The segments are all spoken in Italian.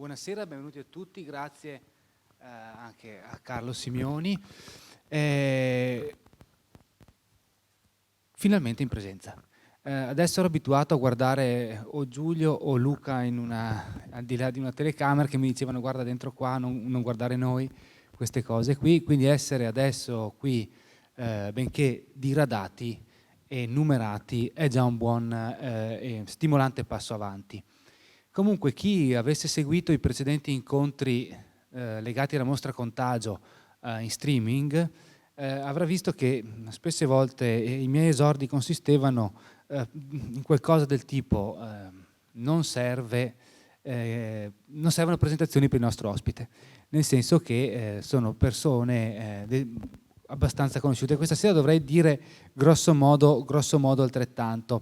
Buonasera, benvenuti a tutti, grazie anche a Carlo Simioni. Finalmente in presenza. Adesso ero abituato a guardare o Giulio o Luca al di là di una telecamera che mi dicevano guarda dentro qua, non guardare noi, queste cose qui, quindi essere adesso qui, benché diradati e numerati, è già un buon e stimolante passo avanti. Comunque chi avesse seguito i precedenti incontri legati alla mostra Contagio in streaming avrà visto che spesse volte i miei esordi consistevano in qualcosa del tipo non servono presentazioni per il nostro ospite, nel senso che sono persone abbastanza conosciute. Questa sera dovrei dire grosso modo altrettanto.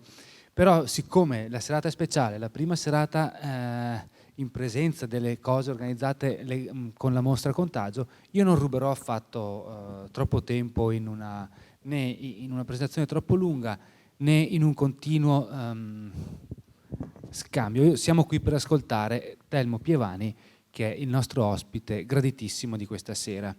Però siccome la serata è speciale, la prima serata in presenza delle cose organizzate con la mostra Contagio, io non ruberò affatto troppo tempo né in una presentazione troppo lunga né in un continuo scambio. Siamo qui per ascoltare Telmo Pievani, che è il nostro ospite graditissimo di questa sera.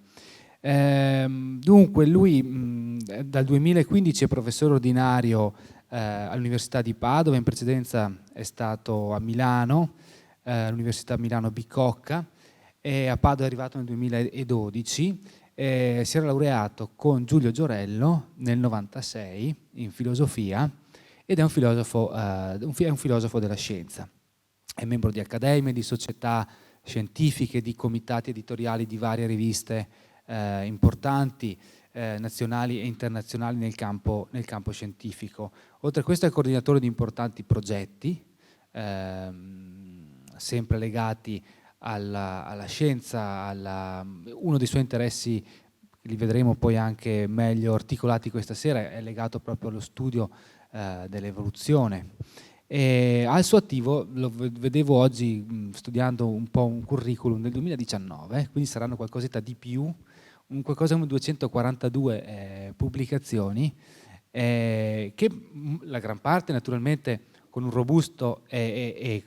Dunque lui dal 2015 è professore ordinario all'Università di Padova, in precedenza è stato a Milano, all'Università Milano Bicocca, e a Padova è arrivato nel 2012, si era laureato con Giulio Giorello nel 96 in filosofia ed è un filosofo della scienza. È membro di accademie, di società scientifiche, di comitati editoriali di varie riviste importanti, nazionali e internazionali nel campo scientifico. Oltre a questo è coordinatore di importanti progetti, sempre legati alla scienza. Uno dei suoi interessi, li vedremo poi anche meglio articolati questa sera, è legato proprio allo studio dell'evoluzione. E al suo attivo, lo vedevo oggi studiando un po' un curriculum del 2019, quindi saranno qualcosetta di più, qualcosa come 242 pubblicazioni, che la gran parte naturalmente con un robusto e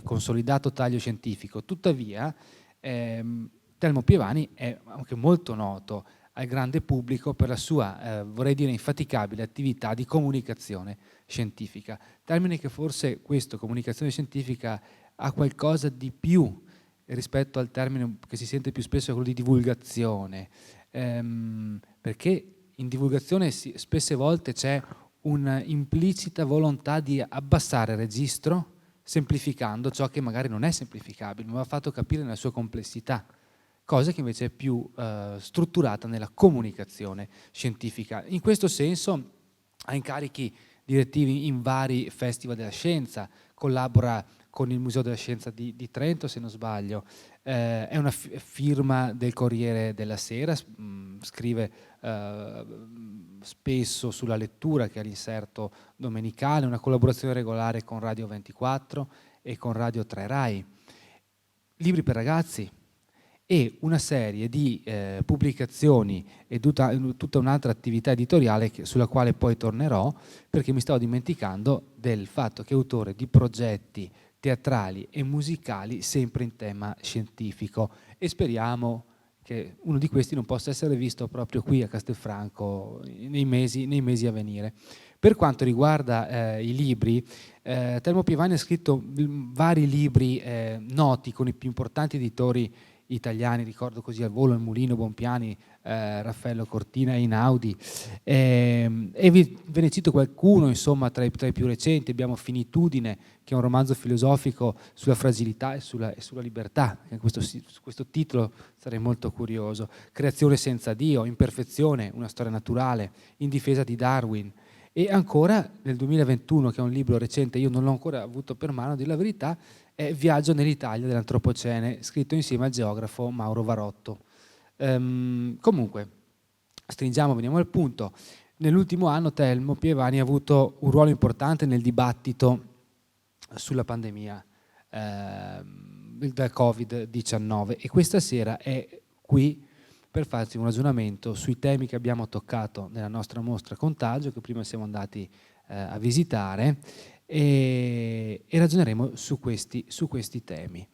consolidato taglio scientifico. Tuttavia Telmo Pievani è anche molto noto al grande pubblico per la sua, vorrei dire, infaticabile attività di comunicazione scientifica, termine che forse questo, comunicazione scientifica, ha qualcosa di più rispetto al termine che si sente più spesso, quello di divulgazione, perché in divulgazione spesse volte c'è un'implicita volontà di abbassare il registro, semplificando ciò che magari non è semplificabile, ma va fatto capire nella sua complessità, cosa che invece è più strutturata nella comunicazione scientifica. In questo senso ha incarichi direttivi in vari festival della scienza, collabora con il Museo della Scienza di Trento, se non sbaglio, è una firma del Corriere della Sera, scrive spesso sulla lettura, che è l'inserto domenicale, una collaborazione regolare con Radio 24 e con Radio 3 Rai, libri per ragazzi e una serie di pubblicazioni e tutta un'altra attività editoriale sulla quale poi tornerò, perché mi stavo dimenticando del fatto che è autore di progetti teatrali e musicali sempre in tema scientifico, e speriamo che uno di questi non possa essere visto proprio qui a Castelfranco nei mesi a venire. Per quanto riguarda i libri, Telmo Pievani ha scritto vari libri noti con i più importanti editori italiani, ricordo così al volo il Mulino, Bompiani, Raffaello Cortina e Einaudi, e ve ne cito qualcuno insomma tra i più recenti. Abbiamo Finitudine, che è un romanzo filosofico sulla fragilità e sulla libertà, su questo titolo sarei molto curioso. Creazione senza Dio, Imperfezione, una storia naturale, In difesa di Darwin. E ancora nel 2021, che è un libro recente, io non l'ho ancora avuto per mano, a dire la verità, è Viaggio nell'Italia dell'Antropocene, scritto insieme al geografo Mauro Varotto. Comunque, stringiamo, veniamo al punto. Nell'ultimo anno Telmo Pievani ha avuto un ruolo importante nel dibattito sulla pandemia del Covid-19, e questa sera è qui per farci un ragionamento sui temi che abbiamo toccato nella nostra mostra Contagio, che prima siamo andati a visitare, e ragioneremo su questi temi.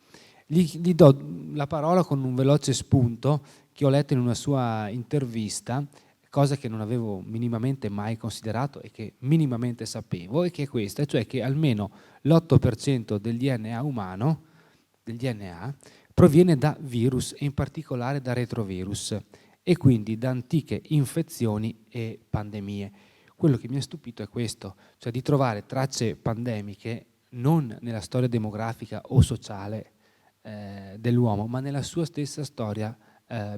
Gli do la parola con un veloce spunto che ho letto in una sua intervista, cosa che non avevo minimamente mai considerato e che minimamente sapevo, e che è questa, cioè che almeno l'8% del DNA umano, del DNA, proviene da virus e in particolare da retrovirus e quindi da antiche infezioni e pandemie. Quello che mi ha stupito è questo, cioè di trovare tracce pandemiche non nella storia demografica o sociale dell'uomo, ma nella sua stessa storia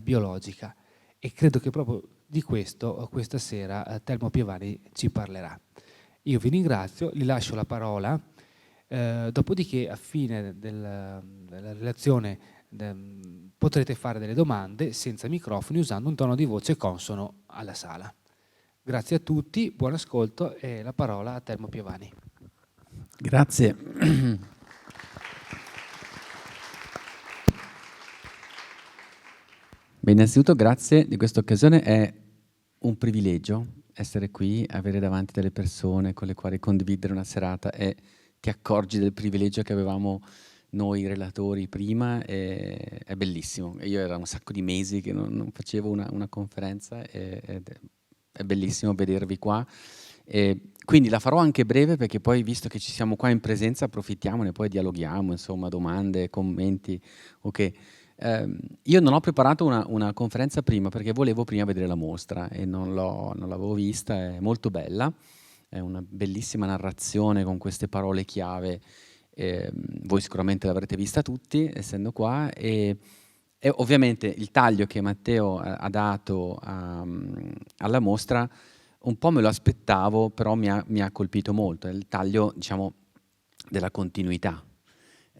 biologica. E credo che proprio di questo questa sera Telmo Piovani ci parlerà. Io vi ringrazio, gli lascio la parola, dopodiché a fine della relazione potrete fare delle domande senza microfoni usando un tono di voce consono alla sala. Grazie a tutti, buon ascolto e la parola a Telmo Piovani. Grazie. Beh, innanzitutto grazie di questa occasione, è un privilegio essere qui, avere davanti delle persone con le quali condividere una serata e ti accorgi del privilegio che avevamo noi relatori prima, è bellissimo. Io era un sacco di mesi che non facevo una conferenza ed è bellissimo vedervi qua. Quindi la farò anche breve perché poi, visto che ci siamo qua in presenza, approfittiamone, poi dialoghiamo, insomma, domande, commenti, ok. Io non ho preparato una conferenza prima perché volevo prima vedere la mostra e non l'avevo vista, è molto bella, è una bellissima narrazione con queste parole chiave, voi sicuramente l'avrete vista tutti essendo qua e ovviamente il taglio che Matteo ha dato alla mostra un po' me lo aspettavo, però mi ha colpito molto, è il taglio, diciamo, della continuità.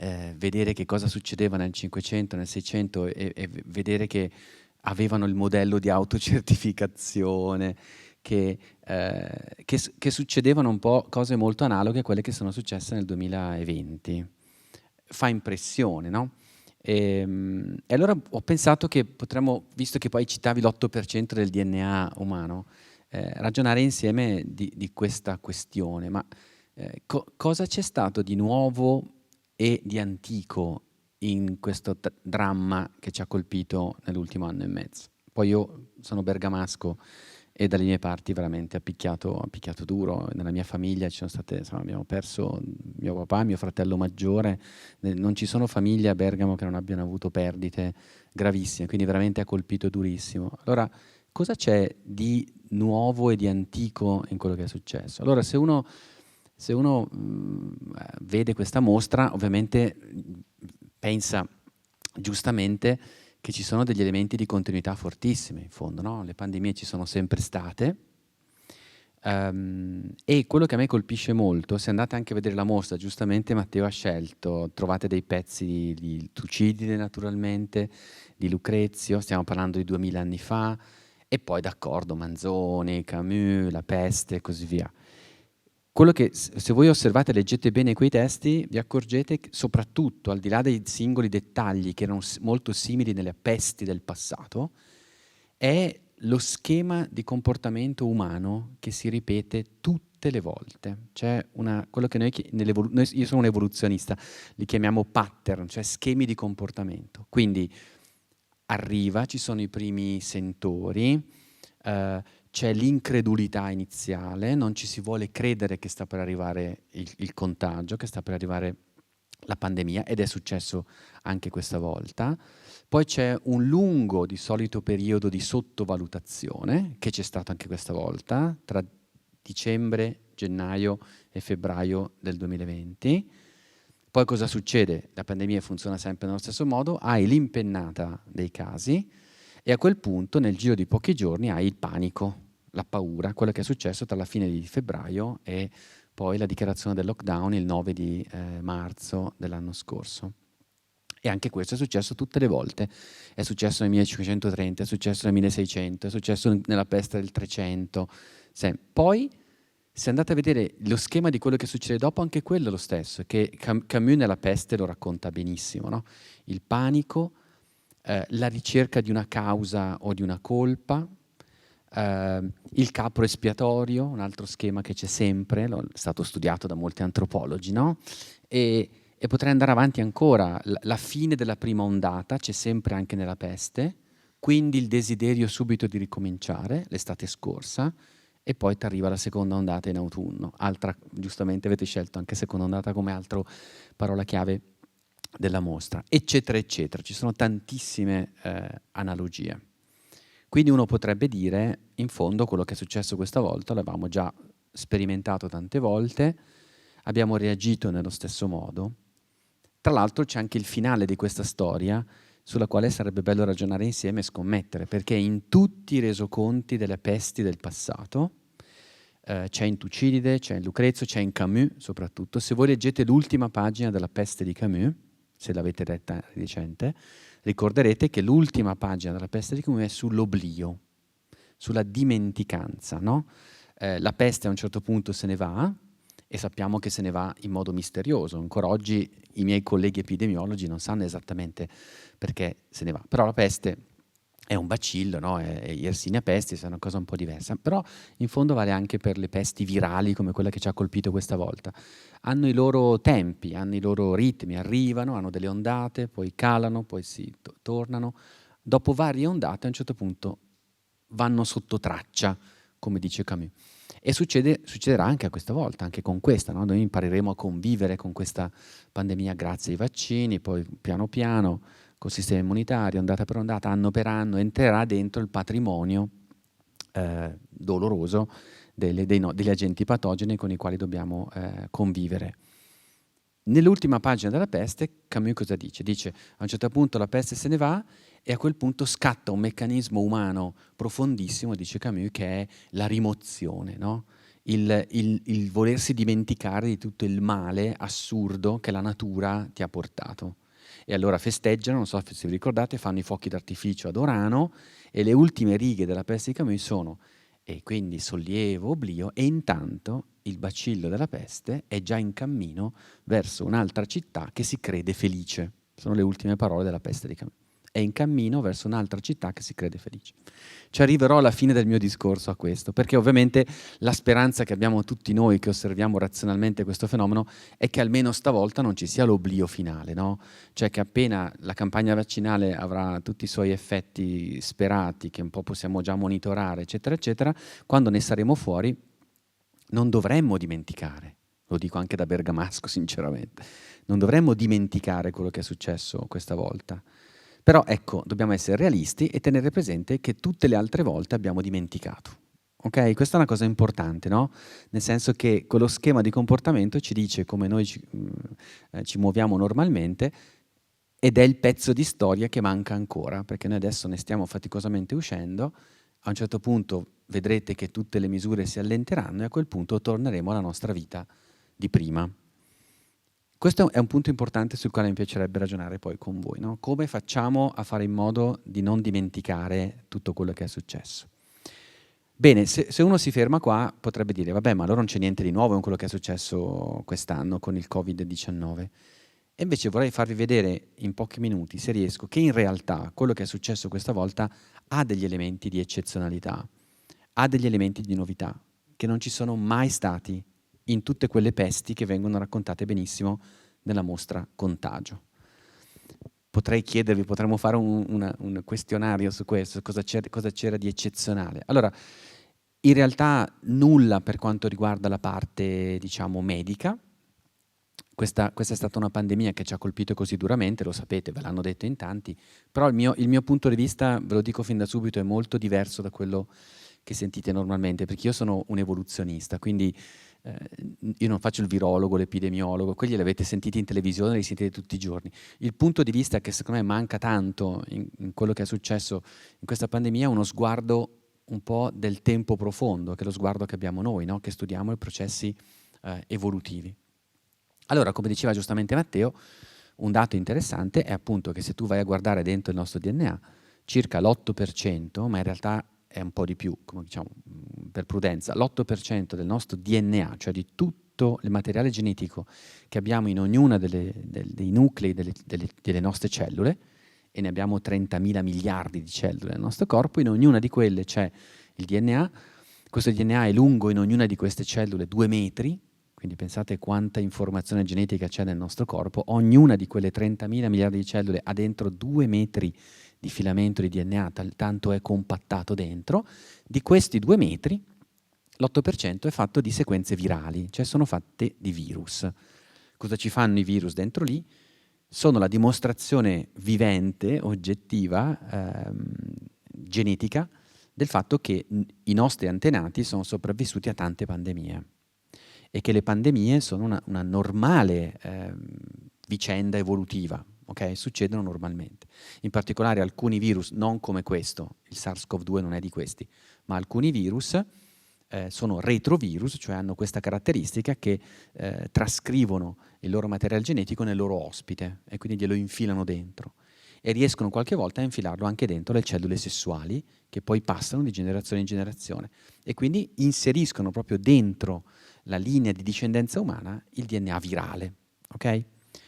Vedere che cosa succedeva nel 500, nel 600 e vedere che avevano il modello di autocertificazione, che succedevano un po' cose molto analoghe a quelle che sono successe nel 2020. Fa impressione, no? E allora ho pensato che potremmo, visto che poi citavi l'8% del DNA umano, ragionare insieme di questa questione. Ma cosa c'è stato di nuovo e di antico in questo dramma che ci ha colpito nell'ultimo anno e mezzo? Poi io sono bergamasco e dalle mie parti veramente ha picchiato duro. Nella mia famiglia ci sono state, insomma, abbiamo perso mio papà, mio fratello maggiore, non ci sono famiglie a Bergamo che non abbiano avuto perdite gravissime, quindi veramente ha colpito durissimo. Allora, cosa c'è di nuovo e di antico in quello che è successo? Allora, se uno vede questa mostra, ovviamente pensa giustamente che ci sono degli elementi di continuità fortissimi, in fondo, no? Le pandemie ci sono sempre state, e quello che a me colpisce molto, se andate anche a vedere la mostra, giustamente Matteo ha scelto, trovate dei pezzi di Tucidide naturalmente, di Lucrezio, stiamo parlando di 2000 anni fa, e poi d'accordo, Manzoni, Camus, La peste e così via. Quello che, se voi osservate e leggete bene quei testi, vi accorgete che soprattutto, al di là dei singoli dettagli che erano molto simili nelle pesti del passato, è lo schema di comportamento umano che si ripete tutte le volte. C'è quello che io sono un evoluzionista, li chiamiamo pattern, cioè schemi di comportamento. Quindi arriva, ci sono i primi sentori, c'è l'incredulità iniziale, non ci si vuole credere che sta per arrivare il contagio, che sta per arrivare la pandemia, ed è successo anche questa volta. Poi c'è un lungo, di solito, periodo di sottovalutazione, che c'è stato anche questa volta, tra dicembre, gennaio e febbraio del 2020. Poi cosa succede? La pandemia funziona sempre nello stesso modo, hai l'impennata dei casi, e a quel punto, nel giro di pochi giorni, hai il panico, la paura, quello che è successo tra la fine di febbraio e poi la dichiarazione del lockdown il 9 di marzo dell'anno scorso. E anche questo è successo tutte le volte. È successo nel 1530, è successo nel 1600, è successo nella peste del 300. Poi, se andate a vedere lo schema di quello che succede dopo, anche quello è lo stesso, che Camus nella peste lo racconta benissimo, no? Il panico, la ricerca di una causa o di una colpa, il capro espiatorio, un altro schema che c'è sempre, è stato studiato da molti antropologi, no? E E potrei andare avanti ancora. La fine della prima ondata c'è sempre anche nella peste, quindi il desiderio subito di ricominciare, l'estate scorsa, e poi ti arriva la seconda ondata in autunno. Altra, giustamente avete scelto anche seconda ondata come altro parola chiave della mostra, eccetera, eccetera. Ci sono tantissime analogie. Quindi uno potrebbe dire, in fondo, quello che è successo questa volta l'avevamo già sperimentato tante volte, abbiamo reagito nello stesso modo. Tra l'altro c'è anche il finale di questa storia sulla quale sarebbe bello ragionare insieme e scommettere, perché in tutti i resoconti delle pesti del passato, c'è in Tucidide, c'è in Lucrezio, c'è in Camus soprattutto. Se voi leggete l'ultima pagina della Peste di Camus, se l'avete letta recente, ricorderete che l'ultima pagina della Peste di Camus è sull'oblio, sulla dimenticanza, no? La peste a un certo punto se ne va, e sappiamo che se ne va in modo misterioso. Ancora oggi i miei colleghi epidemiologi non sanno esattamente perché se ne va. Però la peste è un bacillo, no? È Yersinia pestis, è una cosa un po' diversa. Però in fondo vale anche per le pesti virali come quella che ci ha colpito questa volta. Hanno i loro tempi, hanno i loro ritmi, arrivano, hanno delle ondate, poi calano, poi si tornano. Dopo varie ondate a un certo punto vanno sotto traccia, come dice Camus. E succederà anche a questa volta, anche con questa, no? Noi impareremo a convivere con questa pandemia grazie ai vaccini, poi piano piano, col sistema immunitario, ondata per ondata, anno per anno, entrerà dentro il patrimonio doloroso degli agenti patogeni con i quali dobbiamo convivere. Nell'ultima pagina della peste, Camus cosa dice? Dice, a un certo punto la peste se ne va e a quel punto scatta un meccanismo umano profondissimo, dice Camus, che è la rimozione, no? Il volersi dimenticare di tutto il male assurdo che la natura ti ha portato. E allora festeggiano, non so se vi ricordate, fanno i fuochi d'artificio ad Orano e le ultime righe della peste di Camus sono e quindi sollievo, oblio, e intanto il bacillo della peste è già in cammino verso un'altra città che si crede felice. Sono le ultime parole della peste di Camus. È in cammino verso un'altra città che si crede felice. Ci arriverò alla fine del mio discorso a questo, perché ovviamente la speranza che abbiamo tutti noi che osserviamo razionalmente questo fenomeno è che almeno stavolta non ci sia l'oblio finale, no? Cioè che appena la campagna vaccinale avrà tutti i suoi effetti sperati, che un po' possiamo già monitorare, eccetera, eccetera, quando ne saremo fuori non dovremmo dimenticare, lo dico anche da bergamasco sinceramente, non dovremmo dimenticare quello che è successo questa volta. Però ecco, dobbiamo essere realisti e tenere presente che tutte le altre volte abbiamo dimenticato. Ok? Questa è una cosa importante, no? Nel senso che quello schema di comportamento ci dice come noi ci muoviamo normalmente ed è il pezzo di storia che manca ancora, perché noi adesso ne stiamo faticosamente uscendo, a un certo punto vedrete che tutte le misure si allenteranno e a quel punto torneremo alla nostra vita di prima. Questo è un punto importante sul quale mi piacerebbe ragionare poi con voi, no? Come facciamo a fare in modo di non dimenticare tutto quello che è successo? Bene, se uno si ferma qua potrebbe dire, vabbè, ma allora non c'è niente di nuovo in quello che è successo quest'anno con il Covid-19. E invece vorrei farvi vedere in pochi minuti, se riesco, che in realtà quello che è successo questa volta ha degli elementi di eccezionalità, ha degli elementi di novità, che non ci sono mai stati in tutte quelle pesti che vengono raccontate benissimo nella mostra Contagio. Potrei chiedervi, potremmo fare un questionario su questo, cosa c'era di eccezionale. Allora, in realtà nulla per quanto riguarda la parte, diciamo, medica. Questa è stata una pandemia che ci ha colpito così duramente, lo sapete, ve l'hanno detto in tanti, però il mio punto di vista, ve lo dico fin da subito, è molto diverso da quello che sentite normalmente, perché io sono un evoluzionista, quindi io non faccio il virologo, l'epidemiologo, quelli li avete sentiti in televisione, li sentite tutti i giorni. Il punto di vista che secondo me manca tanto in quello che è successo in questa pandemia è uno sguardo un po' del tempo profondo, che è lo sguardo che abbiamo noi, no? Che studiamo i processi evolutivi. Allora, come diceva giustamente Matteo, un dato interessante è appunto che se tu vai a guardare dentro il nostro DNA, circa l'8%, ma in realtà è un po' di più, come diciamo, per prudenza, l'8% del nostro DNA, cioè di tutto il materiale genetico che abbiamo in ognuna dei nuclei delle nostre cellule, e ne abbiamo 30.000 miliardi di cellule nel nostro corpo, in ognuna di quelle c'è il DNA, questo DNA è lungo in ognuna di queste cellule 2 metri, quindi pensate quanta informazione genetica c'è nel nostro corpo, ognuna di quelle 30.000 miliardi di cellule ha dentro 2 metri di filamento di DNA, tanto è compattato dentro. Di questi 2 metri, l'8% è fatto di sequenze virali, cioè sono fatte di virus. Cosa ci fanno i virus dentro lì? Sono la dimostrazione vivente, oggettiva, genetica, del fatto che i nostri antenati sono sopravvissuti a tante pandemie e che le pandemie sono una normale vicenda evolutiva, ok? Succedono normalmente. In particolare alcuni virus, non come questo, il SARS-CoV-2 non è di questi, ma alcuni virus sono retrovirus, cioè hanno questa caratteristica che trascrivono il loro materiale genetico nel loro ospite e quindi glielo infilano dentro e riescono qualche volta a infilarlo anche dentro le cellule sessuali che poi passano di generazione in generazione e quindi inseriscono proprio dentro la linea di discendenza umana il DNA virale, ok?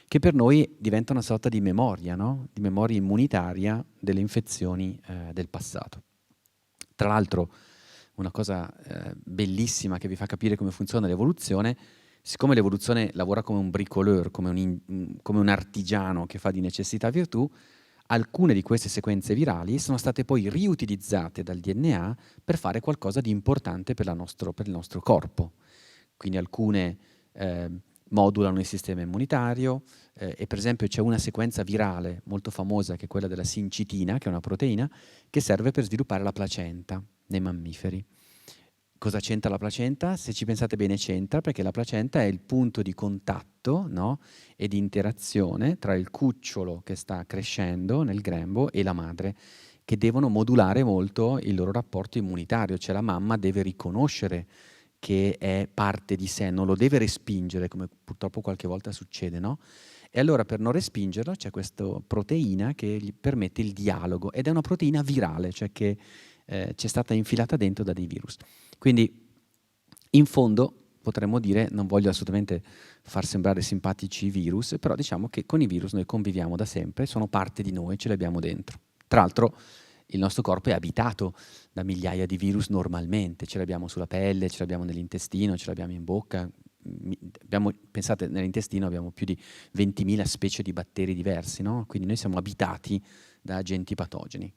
Che per noi diventa una sorta di memoria, no? Di memoria immunitaria delle infezioni del passato. Tra l'altro, una cosa bellissima che vi fa capire come funziona l'evoluzione, siccome l'evoluzione lavora come un bricoleur, come un artigiano che fa di necessità virtù, alcune di queste sequenze virali sono state poi riutilizzate dal DNA per fare qualcosa di importante per il nostro corpo. Quindi alcune modulano il sistema immunitario e per esempio c'è una sequenza virale molto famosa che è quella della sincitina, che è una proteina, che serve per sviluppare la placenta nei mammiferi. Cosa c'entra la placenta? Se ci pensate bene c'entra perché la placenta è il punto di contatto, no? E di interazione tra il cucciolo che sta crescendo nel grembo e la madre, che devono modulare molto il loro rapporto immunitario, cioè la mamma deve riconoscere che è parte di sé, non lo deve respingere come purtroppo qualche volta succede, no? E allora per non respingerlo c'è questa proteina che gli permette il dialogo ed è una proteina virale, cioè che c'è stata infilata dentro da dei virus. Quindi in fondo potremmo dire, non voglio assolutamente far sembrare simpatici i virus, però diciamo che con i virus noi conviviamo da sempre, sono parte di noi, ce li abbiamo dentro. Tra l'altro il nostro corpo è abitato da migliaia di virus normalmente, ce li abbiamo sulla pelle, ce li abbiamo nell'intestino, ce li abbiamo in bocca. Pensate, nell'intestino abbiamo più di 20.000 specie di batteri diversi, no? Quindi noi siamo abitati da agenti patogeni.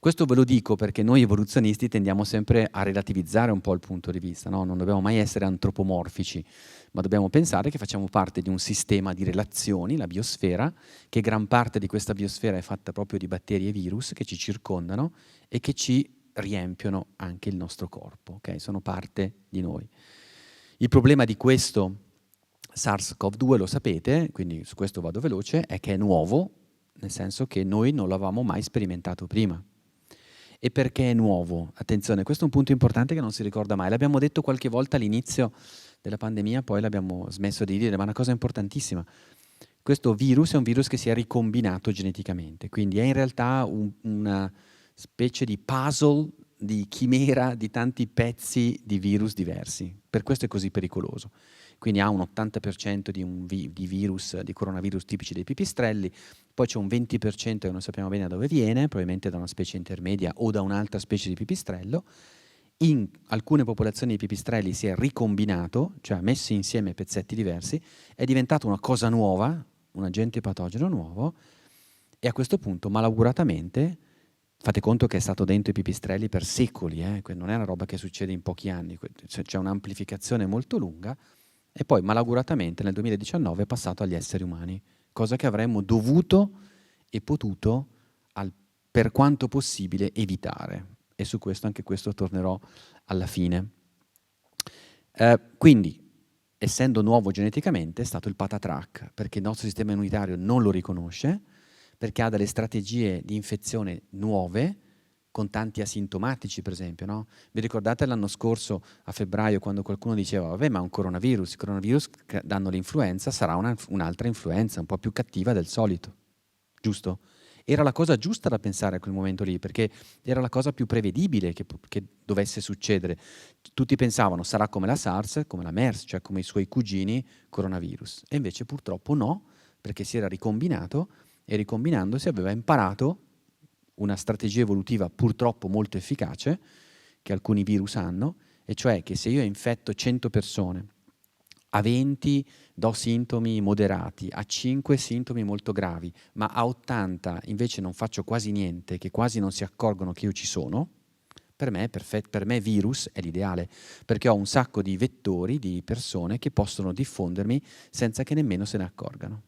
Questo ve lo dico perché noi evoluzionisti tendiamo sempre a relativizzare un po' il punto di vista, no? Non dobbiamo mai essere antropomorfici, ma dobbiamo pensare che facciamo parte di un sistema di relazioni, la biosfera, che gran parte di questa biosfera è fatta proprio di batteri e virus che ci circondano e che ci riempiono anche il nostro corpo, ok? Sono parte di noi. Il problema di questo SARS-CoV-2, lo sapete, quindi su questo vado veloce, è che è nuovo, nel senso che noi non l'avevamo mai sperimentato prima. E perché è nuovo? Attenzione, questo è un punto importante che non si ricorda mai. L'abbiamo detto qualche volta all'inizio della pandemia, poi l'abbiamo smesso di dire, ma è una cosa importantissima. Questo virus è un virus che si è ricombinato geneticamente, quindi è in realtà una specie di puzzle, di chimera di tanti pezzi di virus diversi. Per questo è così pericoloso. Quindi ha un 80% di virus, di coronavirus tipici dei pipistrelli, poi c'è un 20% che non sappiamo bene da dove viene, probabilmente da una specie intermedia o da un'altra specie di pipistrello. In alcune popolazioni di pipistrelli si è ricombinato, cioè ha messo insieme pezzetti diversi, è diventato una cosa nuova, un agente patogeno nuovo, e a questo punto malauguratamente, fate conto che è stato dentro i pipistrelli per secoli, non è una roba che succede in pochi anni, c'è un'amplificazione molto lunga, e poi malauguratamente nel 2019 è passato agli esseri umani, cosa che avremmo dovuto e potuto, per quanto possibile, evitare. E su questo, anche questo, tornerò alla fine. Quindi, essendo nuovo geneticamente, è stato il patatrac, perché il nostro sistema immunitario non lo riconosce, perché ha delle strategie di infezione nuove, con tanti asintomatici, per esempio, no? Vi ricordate l'anno scorso, a febbraio, quando qualcuno diceva vabbè, ma è un coronavirus, i coronavirus che danno l'influenza sarà un'altra influenza, un po' più cattiva del solito, giusto? Era la cosa giusta da pensare a quel momento lì, perché era la cosa più prevedibile che dovesse succedere. Tutti pensavano sarà come la SARS, come la MERS, cioè come i suoi cugini coronavirus. E invece purtroppo no, perché si era ricombinato e ricombinandosi aveva imparato una strategia evolutiva purtroppo molto efficace, che alcuni virus hanno, e cioè che se io infetto 100 persone A 20 do sintomi moderati, a 5 sintomi molto gravi, ma a 80 invece non faccio quasi niente, che quasi non si accorgono che io ci sono. Per me, per me virus è l'ideale, perché ho un sacco di vettori, di persone che possono diffondermi senza che nemmeno se ne accorgano.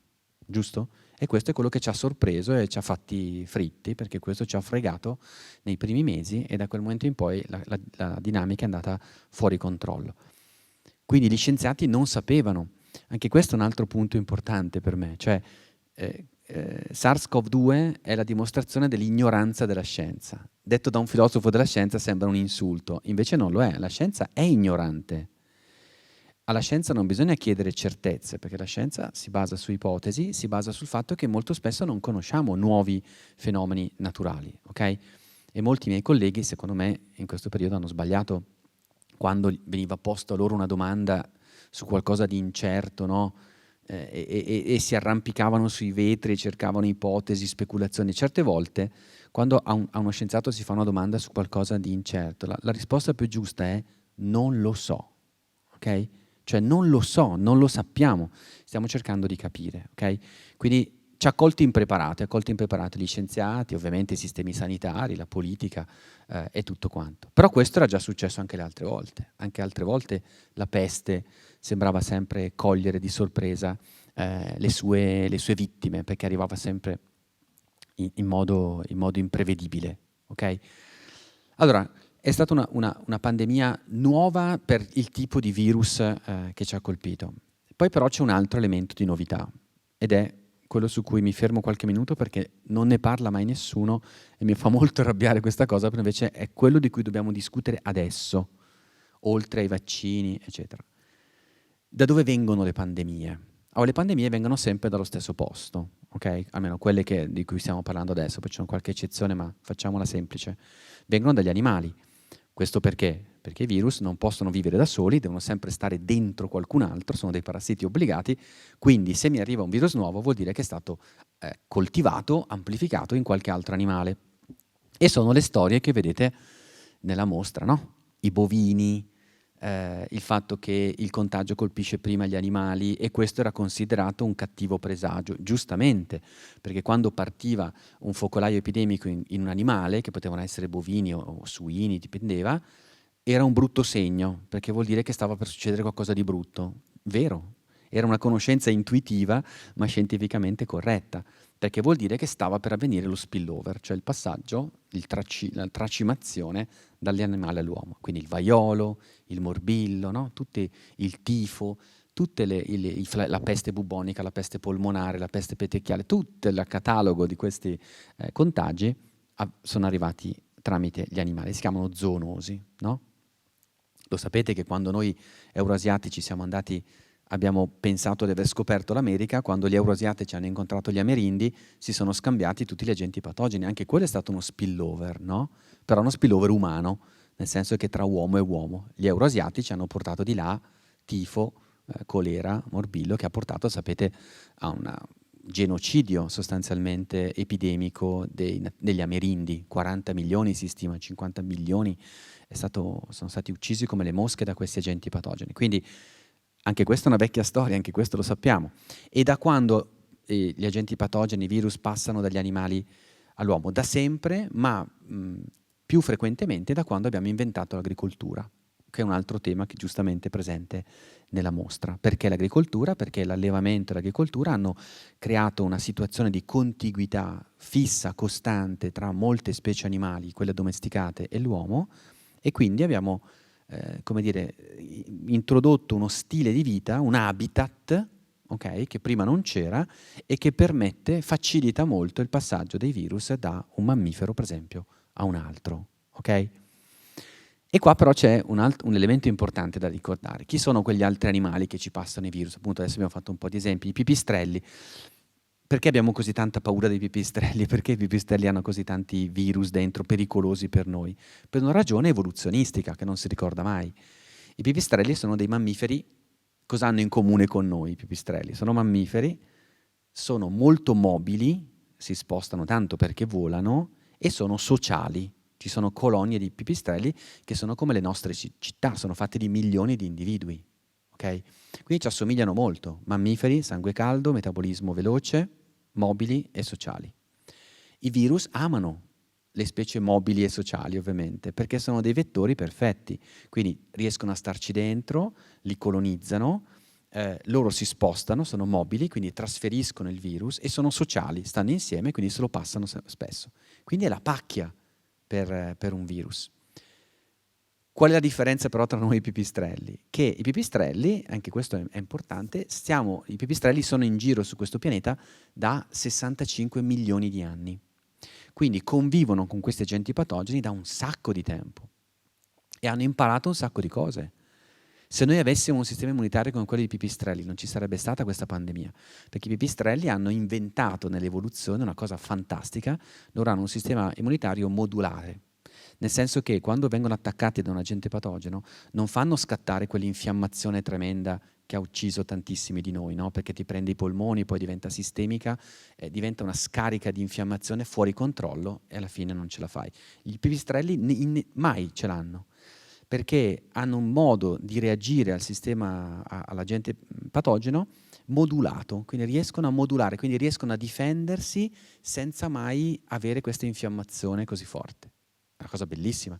Giusto? E questo è quello che ci ha sorpreso e ci ha fatti fritti, perché questo ci ha fregato nei primi mesi e da quel momento in poi la dinamica è andata fuori controllo. Quindi gli scienziati non sapevano. Anche questo è un altro punto importante per me, cioè SARS-CoV-2 è la dimostrazione dell'ignoranza della scienza. Detto da un filosofo della scienza sembra un insulto, invece non lo è, la scienza è ignorante. Alla scienza non bisogna chiedere certezze, perché la scienza si basa su ipotesi, si basa sul fatto che molto spesso non conosciamo nuovi fenomeni naturali, ok? E molti miei colleghi, secondo me, in questo periodo hanno sbagliato quando veniva posta loro una domanda su qualcosa di incerto, no? E si arrampicavano sui vetri, cercavano ipotesi, speculazioni. Certe volte, quando a uno scienziato si fa una domanda su qualcosa di incerto, la risposta più giusta è non lo so, ok? Cioè non lo so, non lo sappiamo, stiamo cercando di capire, ok? Quindi ci ha colti impreparati gli scienziati, ovviamente i sistemi sanitari, la politica e tutto quanto. Però questo era già successo anche le altre volte. Anche altre volte la peste sembrava sempre cogliere di sorpresa le sue vittime, perché arrivava sempre in modo imprevedibile, ok? Allora, è stata una pandemia nuova per il tipo di virus che ci ha colpito. Poi però c'è un altro elemento di novità ed è quello su cui mi fermo qualche minuto perché non ne parla mai nessuno e mi fa molto arrabbiare questa cosa, però invece è quello di cui dobbiamo discutere adesso, oltre ai vaccini, eccetera. Da dove vengono le pandemie? Le pandemie vengono sempre dallo stesso posto, ok? Almeno quelle di cui stiamo parlando adesso, poi c'è qualche eccezione, ma facciamola semplice. Vengono dagli animali. Questo perché? Perché i virus non possono vivere da soli, devono sempre stare dentro qualcun altro, sono dei parassiti obbligati, quindi se mi arriva un virus nuovo vuol dire che è stato coltivato, amplificato in qualche altro animale. E sono le storie che vedete nella mostra, no? I bovini, il fatto che il contagio colpisce prima gli animali e questo era considerato un cattivo presagio, giustamente, perché quando partiva un focolaio epidemico in un animale, che potevano essere bovini o suini, dipendeva, era un brutto segno, perché vuol dire che stava per succedere qualcosa di brutto. Vero, era una conoscenza intuitiva, ma scientificamente corretta, perché vuol dire che stava per avvenire lo spillover, cioè il passaggio, la tracimazione dall'animale all'uomo. Quindi il vaiolo, il morbillo, no? Il tifo, la peste bubonica, la peste polmonare, la peste petechiale, tutto il catalogo di questi contagi sono arrivati tramite gli animali, si chiamano zoonosi, no? Lo sapete che quando noi euroasiatici abbiamo pensato di aver scoperto l'America, quando gli euroasiatici hanno incontrato gli amerindi si sono scambiati tutti gli agenti patogeni, anche quello è stato uno spillover, no? Però uno spillover umano, nel senso che tra uomo e uomo. Gli euroasiatici hanno portato di là tifo, colera, morbillo, che ha portato, sapete, a un genocidio sostanzialmente epidemico degli amerindi. 40 milioni si stima, 50 milioni sono stati uccisi come le mosche da questi agenti patogeni. Quindi anche questa è una vecchia storia, anche questo lo sappiamo. E da quando gli agenti patogeni, i virus, passano dagli animali all'uomo? Da sempre, ma più frequentemente da quando abbiamo inventato l'agricoltura, che è un altro tema che giustamente è presente nella mostra. Perché l'agricoltura? Perché l'allevamento e l'agricoltura hanno creato una situazione di contiguità fissa, costante tra molte specie animali, quelle domesticate, e l'uomo, e quindi abbiamo introdotto uno stile di vita, un habitat, okay, che prima non c'era e che facilita molto il passaggio dei virus da un mammifero, per esempio, a un altro. Okay? E qua però c'è un elemento importante da ricordare. Chi sono quegli altri animali che ci passano i virus? Appunto adesso abbiamo fatto un po' di esempi. I pipistrelli. Perché abbiamo così tanta paura dei pipistrelli? Perché i pipistrelli hanno così tanti virus dentro, pericolosi per noi? Per una ragione evoluzionistica che non si ricorda mai. I pipistrelli sono dei mammiferi. Cosa hanno in comune con noi i pipistrelli? Sono mammiferi, sono molto mobili, si spostano tanto perché volano e sono sociali. Ci sono colonie di pipistrelli che sono come le nostre città, sono fatte di milioni di individui. ok? Quindi ci assomigliano molto, mammiferi, sangue caldo, metabolismo veloce, mobili e sociali. I virus amano le specie mobili e sociali, ovviamente, perché sono dei vettori perfetti, quindi riescono a starci dentro, li colonizzano, loro si spostano, sono mobili, quindi trasferiscono il virus e sono sociali, stanno insieme, quindi se lo passano spesso. Quindi è la pacchia per un virus. Qual è la differenza però tra noi e i pipistrelli? Che i pipistrelli, anche questo è importante, i pipistrelli sono in giro su questo pianeta da 65 milioni di anni. Quindi convivono con questi agenti patogeni da un sacco di tempo e hanno imparato un sacco di cose. Se noi avessimo un sistema immunitario come quello dei pipistrelli non ci sarebbe stata questa pandemia, perché i pipistrelli hanno inventato nell'evoluzione una cosa fantastica, loro hanno un sistema immunitario modulare. Nel senso che quando vengono attaccati da un agente patogeno non fanno scattare quell'infiammazione tremenda che ha ucciso tantissimi di noi, no? Perché ti prende i polmoni, poi diventa sistemica, diventa una scarica di infiammazione fuori controllo e alla fine non ce la fai. I pipistrelli mai ce l'hanno, perché hanno un modo di reagire al sistema, all'agente patogeno modulato, quindi riescono a modulare, quindi riescono a difendersi senza mai avere questa infiammazione così forte. Una cosa bellissima.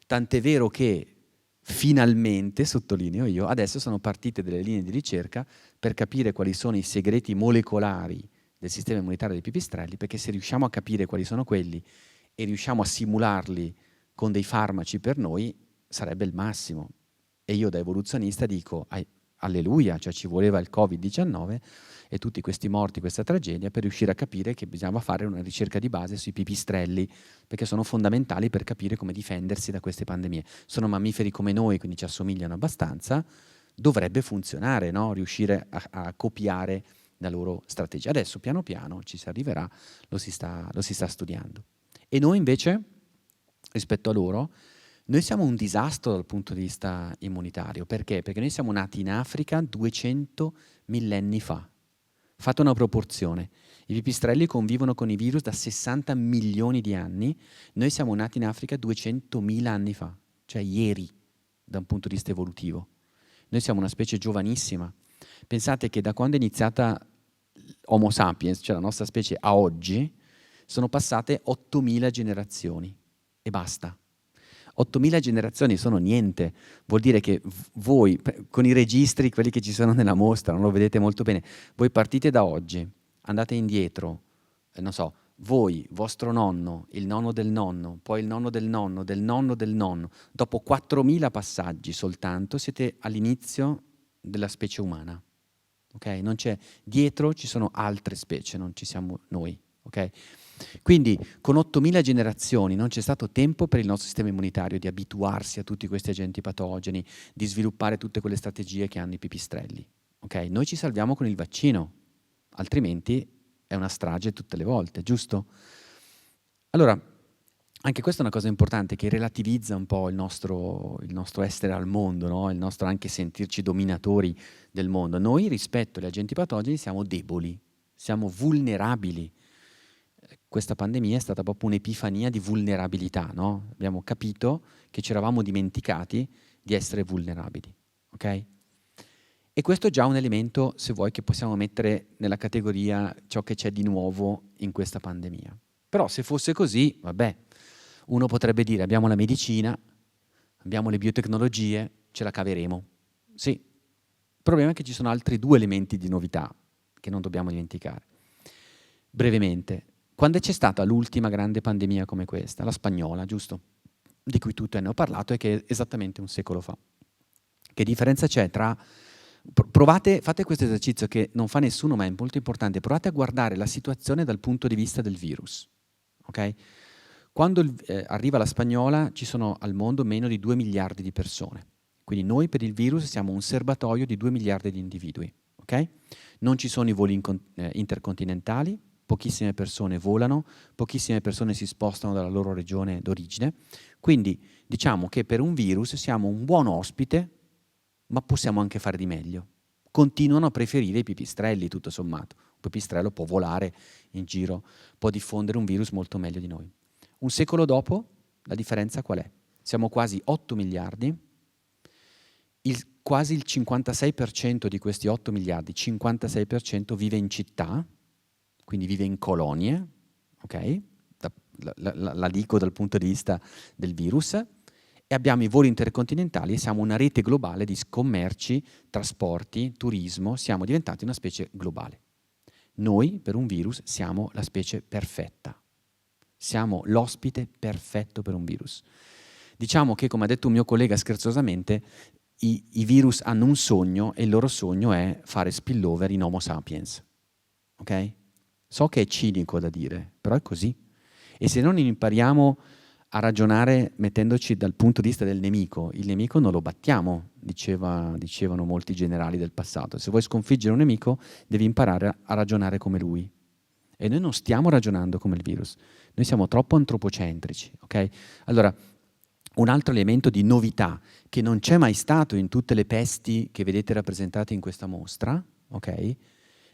Tant'è vero che finalmente, sottolineo io, adesso sono partite delle linee di ricerca per capire quali sono i segreti molecolari del sistema immunitario dei pipistrelli, perché se riusciamo a capire quali sono quelli e riusciamo a simularli con dei farmaci per noi, sarebbe il massimo. E io da evoluzionista dico, alleluia, cioè ci voleva il Covid-19 e tutti questi morti, questa tragedia, per riuscire a capire che bisognava fare una ricerca di base sui pipistrelli, perché sono fondamentali per capire come difendersi da queste pandemie. Sono mammiferi come noi, quindi ci assomigliano abbastanza, dovrebbe funzionare, no? Riuscire a copiare la loro strategia. Adesso piano piano ci si arriverà, lo si sta studiando. E noi invece, rispetto a loro, noi siamo un disastro dal punto di vista immunitario. Perché? Perché noi siamo nati in Africa 200 millenni fa. Fate una proporzione. I pipistrelli convivono con i virus da 60 milioni di anni. Noi siamo nati in Africa 200.000 anni fa, cioè ieri, da un punto di vista evolutivo. Noi siamo una specie giovanissima. Pensate che da quando è iniziata Homo sapiens, cioè la nostra specie, a oggi, sono passate 8.000 generazioni e basta. 8.000 generazioni sono niente, vuol dire che voi, con i registri, quelli che ci sono nella mostra, non lo vedete molto bene, voi partite da oggi, andate indietro, non so, voi, vostro nonno, il nonno del nonno, poi il nonno del nonno, del nonno del nonno, dopo 4.000 passaggi soltanto siete all'inizio della specie umana, ok? Non c'è, dietro ci sono altre specie, non ci siamo noi, ok? Quindi con 8.000 generazioni non c'è stato tempo per il nostro sistema immunitario di abituarsi a tutti questi agenti patogeni, di sviluppare tutte quelle strategie che hanno i pipistrelli. Okay? Noi ci salviamo con il vaccino, altrimenti è una strage tutte le volte, giusto? Allora, anche questa è una cosa importante che relativizza un po' il nostro essere al mondo, no? Il nostro anche sentirci dominatori del mondo. Noi rispetto agli agenti patogeni siamo deboli, siamo vulnerabili. Questa pandemia è stata proprio un'epifania di vulnerabilità, no? Abbiamo capito che ci eravamo dimenticati di essere vulnerabili, ok? E questo è già un elemento, se vuoi, che possiamo mettere nella categoria ciò che c'è di nuovo in questa pandemia. Però se fosse così, vabbè, uno potrebbe dire abbiamo la medicina, abbiamo le biotecnologie, ce la caveremo. Sì, il problema è che ci sono altri due elementi di novità che non dobbiamo dimenticare. Brevemente, quando c'è stata l'ultima grande pandemia come questa, la spagnola, giusto? Di cui tutti hanno parlato e che è esattamente un secolo fa. Che differenza c'è tra... fate questo esercizio che non fa nessuno ma è molto importante, provate a guardare la situazione dal punto di vista del virus, ok? Quando arriva la spagnola ci sono al mondo meno di 2 miliardi di persone, quindi noi per il virus siamo un serbatoio di 2 miliardi di individui, ok? Non ci sono i voli intercontinentali, pochissime persone volano, pochissime persone si spostano dalla loro regione d'origine, quindi diciamo che per un virus siamo un buon ospite, ma possiamo anche fare di meglio. Continuano a preferire i pipistrelli, tutto sommato. Un pipistrello può volare in giro, può diffondere un virus molto meglio di noi. Un secolo dopo, la differenza qual è? Siamo quasi 8 miliardi quasi il 56% di questi 8 miliardi, 56% vive in città, quindi vive in colonie, ok? La dico dal punto di vista del virus, e abbiamo i voli intercontinentali e siamo una rete globale di commerci, trasporti, turismo, siamo diventati una specie globale. Noi, per un virus, siamo la specie perfetta. Siamo l'ospite perfetto per un virus. Diciamo che, come ha detto un mio collega scherzosamente, i virus hanno un sogno e il loro sogno è fare spillover in Homo sapiens. Ok? So che è cinico da dire, però è così. E se non impariamo a ragionare mettendoci dal punto di vista del nemico, il nemico non lo battiamo, dicevano molti generali del passato. Se vuoi sconfiggere un nemico, devi imparare a ragionare come lui. E noi non stiamo ragionando come il virus, noi siamo troppo antropocentrici, ok? Allora, un altro elemento di novità che non c'è mai stato in tutte le pesti che vedete rappresentate in questa mostra, ok?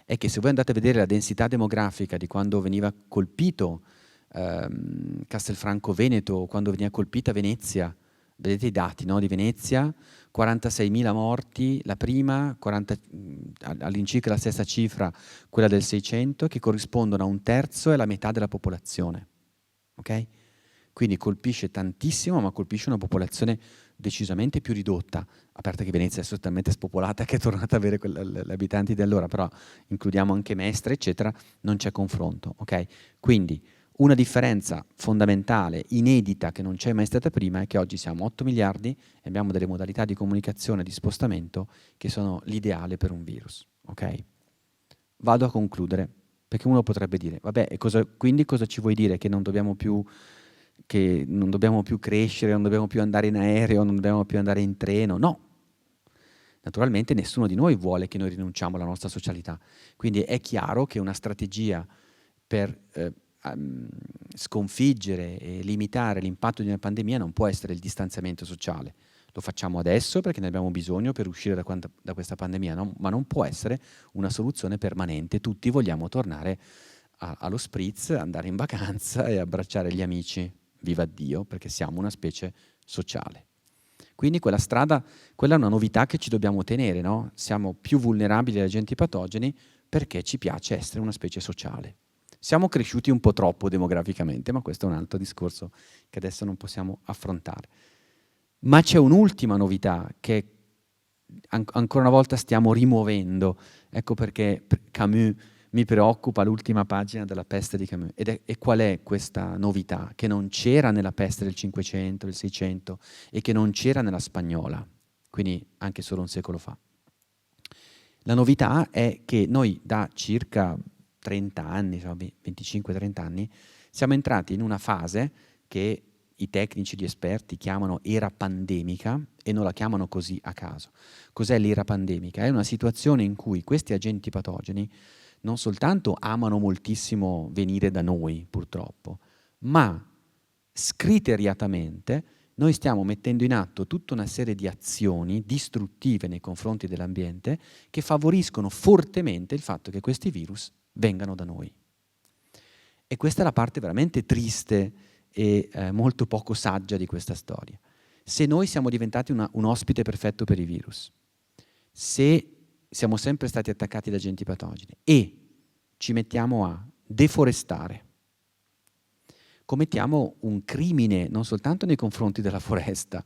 È che se voi andate a vedere la densità demografica di quando veniva colpito Castelfranco Veneto, quando veniva colpita Venezia, vedete i dati, no, di Venezia, 46.000 morti, la prima, all'incirca la stessa cifra, quella del 600, che corrispondono a un terzo e alla metà della popolazione. Ok? Quindi colpisce tantissimo, ma colpisce una popolazione decisamente più ridotta, a parte che Venezia è assolutamente spopolata, che è tornata ad avere gli abitanti di allora, però includiamo anche Mestre, eccetera, non c'è confronto. Ok? Quindi una differenza fondamentale, inedita, che non c'è mai stata prima, è che oggi siamo 8 miliardi e abbiamo delle modalità di comunicazione e di spostamento che sono l'ideale per un virus. Ok? Vado a concludere, perché uno potrebbe dire, vabbè, quindi cosa ci vuoi dire? Che non dobbiamo più crescere, non dobbiamo più andare in aereo, non dobbiamo più andare in treno? No. Naturalmente nessuno di noi vuole che noi rinunciamo alla nostra socialità. Quindi è chiaro che una strategia per sconfiggere e limitare l'impatto di una pandemia non può essere il distanziamento sociale. Lo facciamo adesso perché ne abbiamo bisogno per uscire da questa pandemia, no? Ma non può essere una soluzione permanente. Tutti vogliamo tornare allo spritz, andare in vacanza e abbracciare gli amici, viva Dio, perché siamo una specie sociale. Quindi quella strada, quella è una novità che ci dobbiamo tenere, no? Siamo più vulnerabili agli agenti patogeni perché ci piace essere una specie sociale. Siamo cresciuti un po' troppo demograficamente, ma questo è un altro discorso che adesso non possiamo affrontare. Ma c'è un'ultima novità che ancora una volta stiamo rimuovendo. Ecco perché Camus mi preoccupa l'ultima pagina della Peste di Camus. E qual è questa novità? Che non c'era nella Peste del 500, del 600 e che non c'era nella Spagnola, quindi anche solo un secolo fa. La novità è che noi da circa 30 anni, 25-30 anni, siamo entrati in una fase che i tecnici, gli esperti chiamano era pandemica e non la chiamano così a caso. Cos'è l'era pandemica? È una situazione in cui questi agenti patogeni non soltanto amano moltissimo venire da noi, purtroppo, ma scriteriatamente noi stiamo mettendo in atto tutta una serie di azioni distruttive nei confronti dell'ambiente che favoriscono fortemente il fatto che questi virus vengano da noi. E questa è la parte veramente triste e molto poco saggia di questa storia. Se noi siamo diventati un ospite perfetto per i virus, se siamo sempre stati attaccati da agenti patogeni e ci mettiamo a deforestare, commettiamo un crimine non soltanto nei confronti della foresta,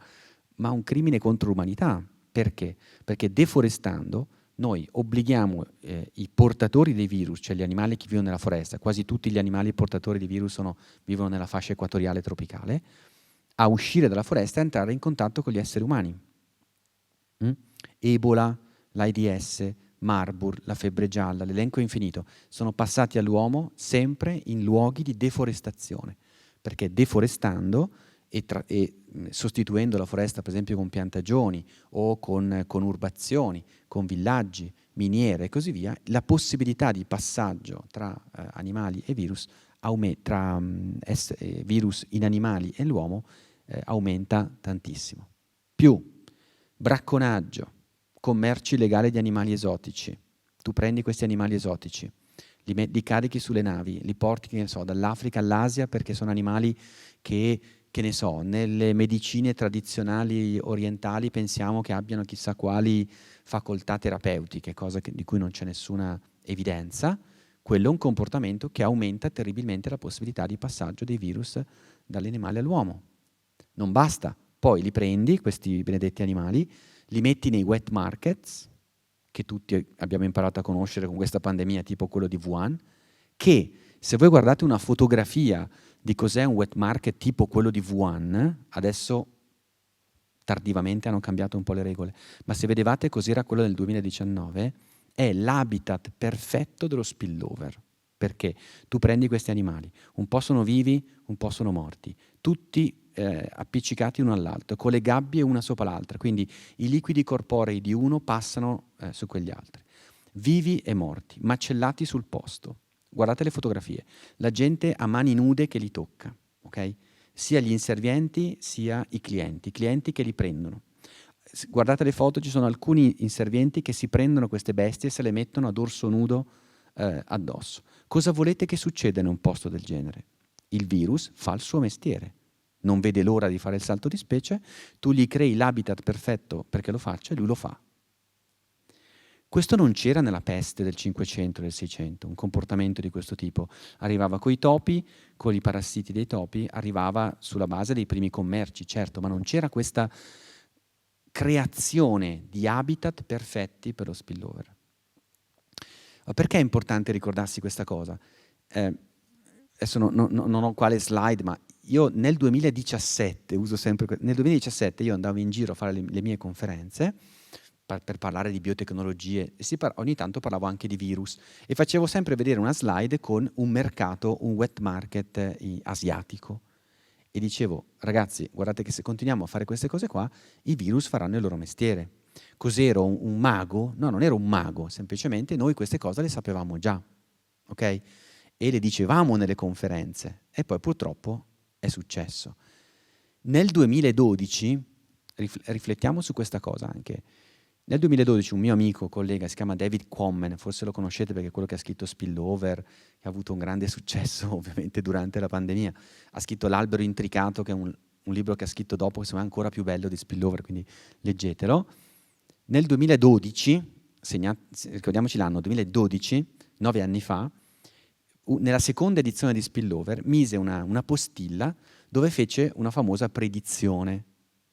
ma un crimine contro l'umanità. Perché? Perché deforestando noi obblighiamo i portatori dei virus, cioè gli animali che vivono nella foresta, quasi tutti gli animali portatori di virus vivono nella fascia equatoriale tropicale, a uscire dalla foresta e entrare in contatto con gli esseri umani. Ebola, l'AIDS, Marburg, la febbre gialla, l'elenco è infinito, sono passati all'uomo sempre in luoghi di deforestazione, perché deforestando e sostituendo la foresta per esempio con piantagioni o con conurbazioni, con villaggi, miniere e così via, la possibilità di passaggio tra animali e virus, tra virus in animali e l'uomo aumenta tantissimo. Più bracconaggio, commercio illegale di animali esotici. Tu prendi questi animali esotici, li carichi sulle navi, li porti, che ne so, dall'Africa all'Asia perché sono animali che che ne so, nelle medicine tradizionali orientali pensiamo che abbiano chissà quali facoltà terapeutiche, cosa di cui non c'è nessuna evidenza. Quello è un comportamento che aumenta terribilmente la possibilità di passaggio dei virus dall'animale all'uomo. Non basta, poi li prendi, questi benedetti animali, li metti nei wet markets, che tutti abbiamo imparato a conoscere con questa pandemia, tipo quello di Wuhan, che se voi guardate una fotografia di cos'è un wet market tipo quello di Wuhan, adesso tardivamente hanno cambiato un po' le regole, ma se vedevate cos'era quello del 2019, è l'habitat perfetto dello spillover. Perché tu prendi questi animali, un po' sono vivi, un po' sono morti, tutti appiccicati uno all'altro, con le gabbie una sopra l'altra, quindi i liquidi corporei di uno passano su quegli altri. Vivi e morti, macellati sul posto. Guardate le fotografie, la gente a mani nude che li tocca, ok? Sia gli inservienti sia i clienti che li prendono. Guardate le foto, ci sono alcuni inservienti che si prendono queste bestie e se le mettono a dorso nudo addosso. Cosa volete che succeda in un posto del genere? Il virus fa il suo mestiere, non vede l'ora di fare il salto di specie, tu gli crei l'habitat perfetto perché lo faccia e lui lo fa. Questo non c'era nella peste del 500 e del 600, un comportamento di questo tipo. Arrivava coi topi, con i parassiti dei topi, arrivava sulla base dei primi commerci, certo, ma non c'era questa creazione di habitat perfetti per lo spillover. Perché è importante ricordarsi questa cosa? Adesso non ho quale slide, ma io nel 2017, nel 2017 io andavo in giro a fare le mie conferenze per parlare di biotecnologie e ogni tanto parlavo anche di virus e facevo sempre vedere una slide con un mercato, un wet market asiatico e dicevo, ragazzi, guardate che se continuiamo a fare queste cose qua, i virus faranno il loro mestiere. Cos'ero, un mago? No, non ero un mago, semplicemente noi queste cose le sapevamo già, ok? E le dicevamo nelle conferenze e poi purtroppo è successo. Nel 2012, riflettiamo su questa cosa anche, nel 2012 un mio amico, collega, si chiama David Quammen, forse lo conoscete perché è quello che ha scritto Spillover, che ha avuto un grande successo ovviamente durante la pandemia, ha scritto L'albero intricato, che è un libro che ha scritto dopo, che secondo me è ancora più bello di Spillover, quindi leggetelo. Nel 2012, ricordiamoci l'anno, 2012, 9 anni fa, nella seconda edizione di Spillover, mise una postilla dove fece una famosa predizione.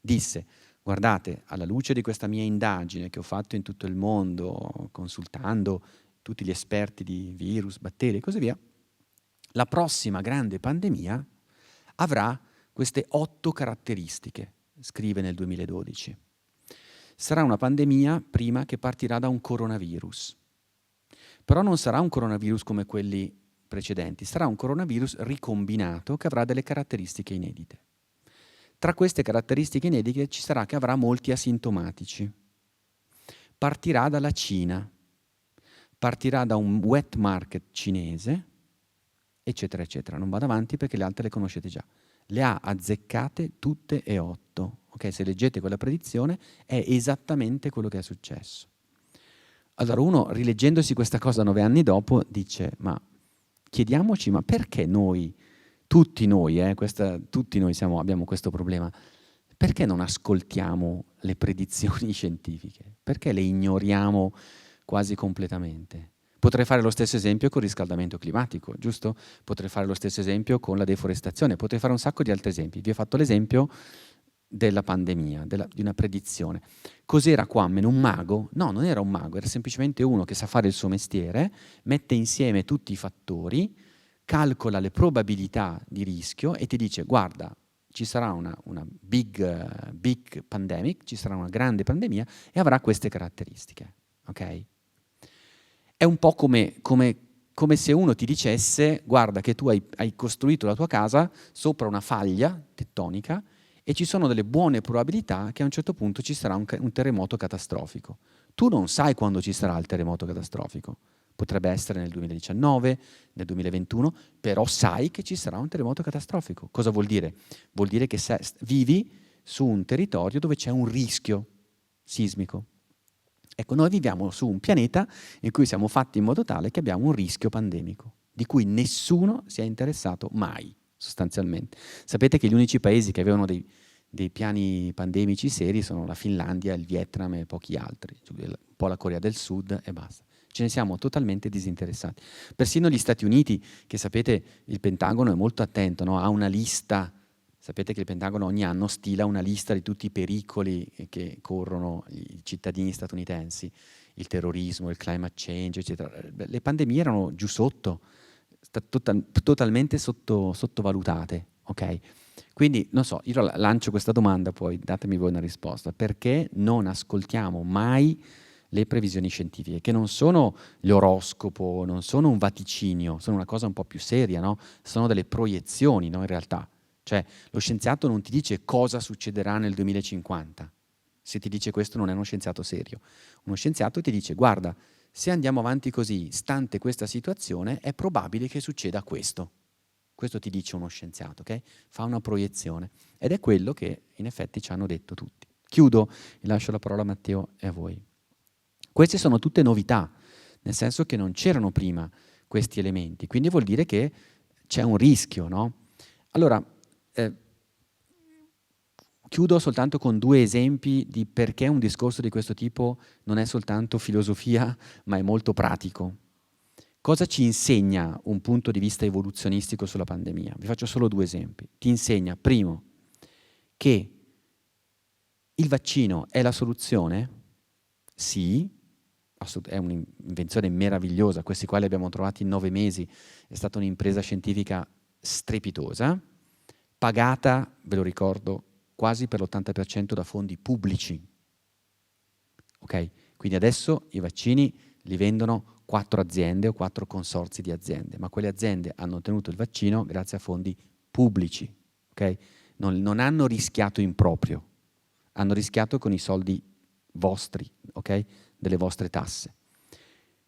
Disse, guardate, alla luce di questa mia indagine che ho fatto in tutto il mondo, consultando tutti gli esperti di virus, batteri e così via, la prossima grande pandemia avrà queste 8 caratteristiche, scrive nel 2012. Sarà una pandemia prima che partirà da un coronavirus. Però non sarà un coronavirus come quelli precedenti, sarà un coronavirus ricombinato che avrà delle caratteristiche inedite. Tra queste caratteristiche inedite ci sarà che avrà molti asintomatici. Partirà dalla Cina, partirà da un wet market cinese, eccetera, eccetera. Non vado avanti perché le altre le conoscete già. Le ha azzeccate tutte e 8. Ok, se leggete quella predizione è esattamente quello che è successo. Allora uno, rileggendosi questa cosa 9 anni dopo, dice, ma chiediamoci, ma perché noi, tutti noi abbiamo questo problema, perché non ascoltiamo le predizioni scientifiche? Perché le ignoriamo quasi completamente? Potrei fare lo stesso esempio con il riscaldamento climatico, giusto? Potrei fare lo stesso esempio con la deforestazione, potrei fare un sacco di altri esempi. Vi ho fatto l'esempio della pandemia, di una predizione. Cos'era Quammen? Un mago? No, non era un mago, era semplicemente uno che sa fare il suo mestiere, mette insieme tutti i fattori, calcola le probabilità di rischio e ti dice, guarda, ci sarà una big pandemic, ci sarà una grande pandemia e avrà queste caratteristiche, ok? È un po' come se uno ti dicesse, guarda che tu hai costruito la tua casa sopra una faglia tettonica e ci sono delle buone probabilità che a un certo punto ci sarà un terremoto catastrofico. Tu non sai quando ci sarà il terremoto catastrofico. Potrebbe essere nel 2019, nel 2021, però sai che ci sarà un terremoto catastrofico. Cosa vuol dire? Vuol dire che vivi su un territorio dove c'è un rischio sismico. Ecco, noi viviamo su un pianeta in cui siamo fatti in modo tale che abbiamo un rischio pandemico, di cui nessuno si è interessato mai. sostanzialmente. Sapete che gli unici paesi che avevano dei piani pandemici seri sono la Finlandia, il Vietnam e pochi altri, cioè un po' la Corea del Sud e basta. Ce ne siamo totalmente disinteressati. Persino gli Stati Uniti, che sapete il Pentagono è molto attento, no? Ha una lista, sapete che il Pentagono ogni anno stila una lista di tutti i pericoli che corrono i cittadini statunitensi, il terrorismo, il climate change, eccetera. Le pandemie erano giù sotto, totalmente sottovalutate, ok? Quindi, non so, io lancio questa domanda, poi datemi voi una risposta. Perché non ascoltiamo mai le previsioni scientifiche, che non sono l'oroscopo, non sono un vaticinio, sono una cosa un po' più seria, no? Sono delle proiezioni, no, in realtà. Cioè, lo scienziato non ti dice cosa succederà nel 2050. Se ti dice questo non è uno scienziato serio. Uno scienziato ti dice, guarda, se andiamo avanti così, stante questa situazione, è probabile che succeda questo. Questo ti dice uno scienziato, ok? Fa una proiezione. Ed è quello che in effetti ci hanno detto tutti. Chiudo e lascio la parola a Matteo e a voi. Queste sono tutte novità, nel senso che non c'erano prima questi elementi, quindi vuol dire che c'è un rischio, no? Allora, chiudo soltanto con 2 esempi di perché un discorso di questo tipo non è soltanto filosofia, ma è molto pratico. Cosa ci insegna un punto di vista evoluzionistico sulla pandemia? Vi faccio solo 2 esempi. Ti insegna, primo, che il vaccino è la soluzione? Sì, è un'invenzione meravigliosa, questi qua li abbiamo trovati in 9 mesi, è stata un'impresa scientifica strepitosa, pagata, ve lo ricordo, quasi per l'80% da fondi pubblici. Ok? Quindi adesso i vaccini li vendono 4 aziende o 4 consorzi di aziende, ma quelle aziende hanno ottenuto il vaccino grazie a fondi pubblici. Ok? Non hanno rischiato in proprio, hanno rischiato con i soldi vostri, ok? Delle vostre tasse.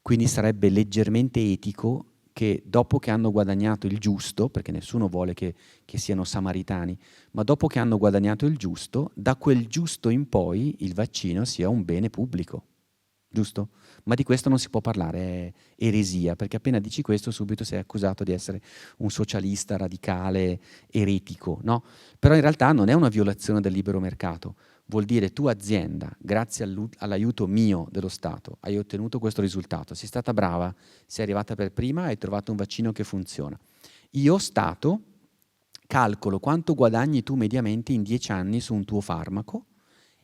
Quindi sarebbe leggermente etico che dopo che hanno guadagnato il giusto, perché nessuno vuole che siano samaritani, ma dopo che hanno guadagnato il giusto, da quel giusto in poi il vaccino sia un bene pubblico, giusto? Ma di questo non si può parlare, è eresia, perché appena dici questo subito sei accusato di essere un socialista radicale, eretico, no? Però in realtà non è una violazione del libero mercato, vuol dire tu azienda, grazie all'aiuto mio dello Stato, hai ottenuto questo risultato, sei stata brava, sei arrivata per prima, hai trovato un vaccino che funziona. Io Stato calcolo quanto guadagni tu mediamente in 10 anni su un tuo farmaco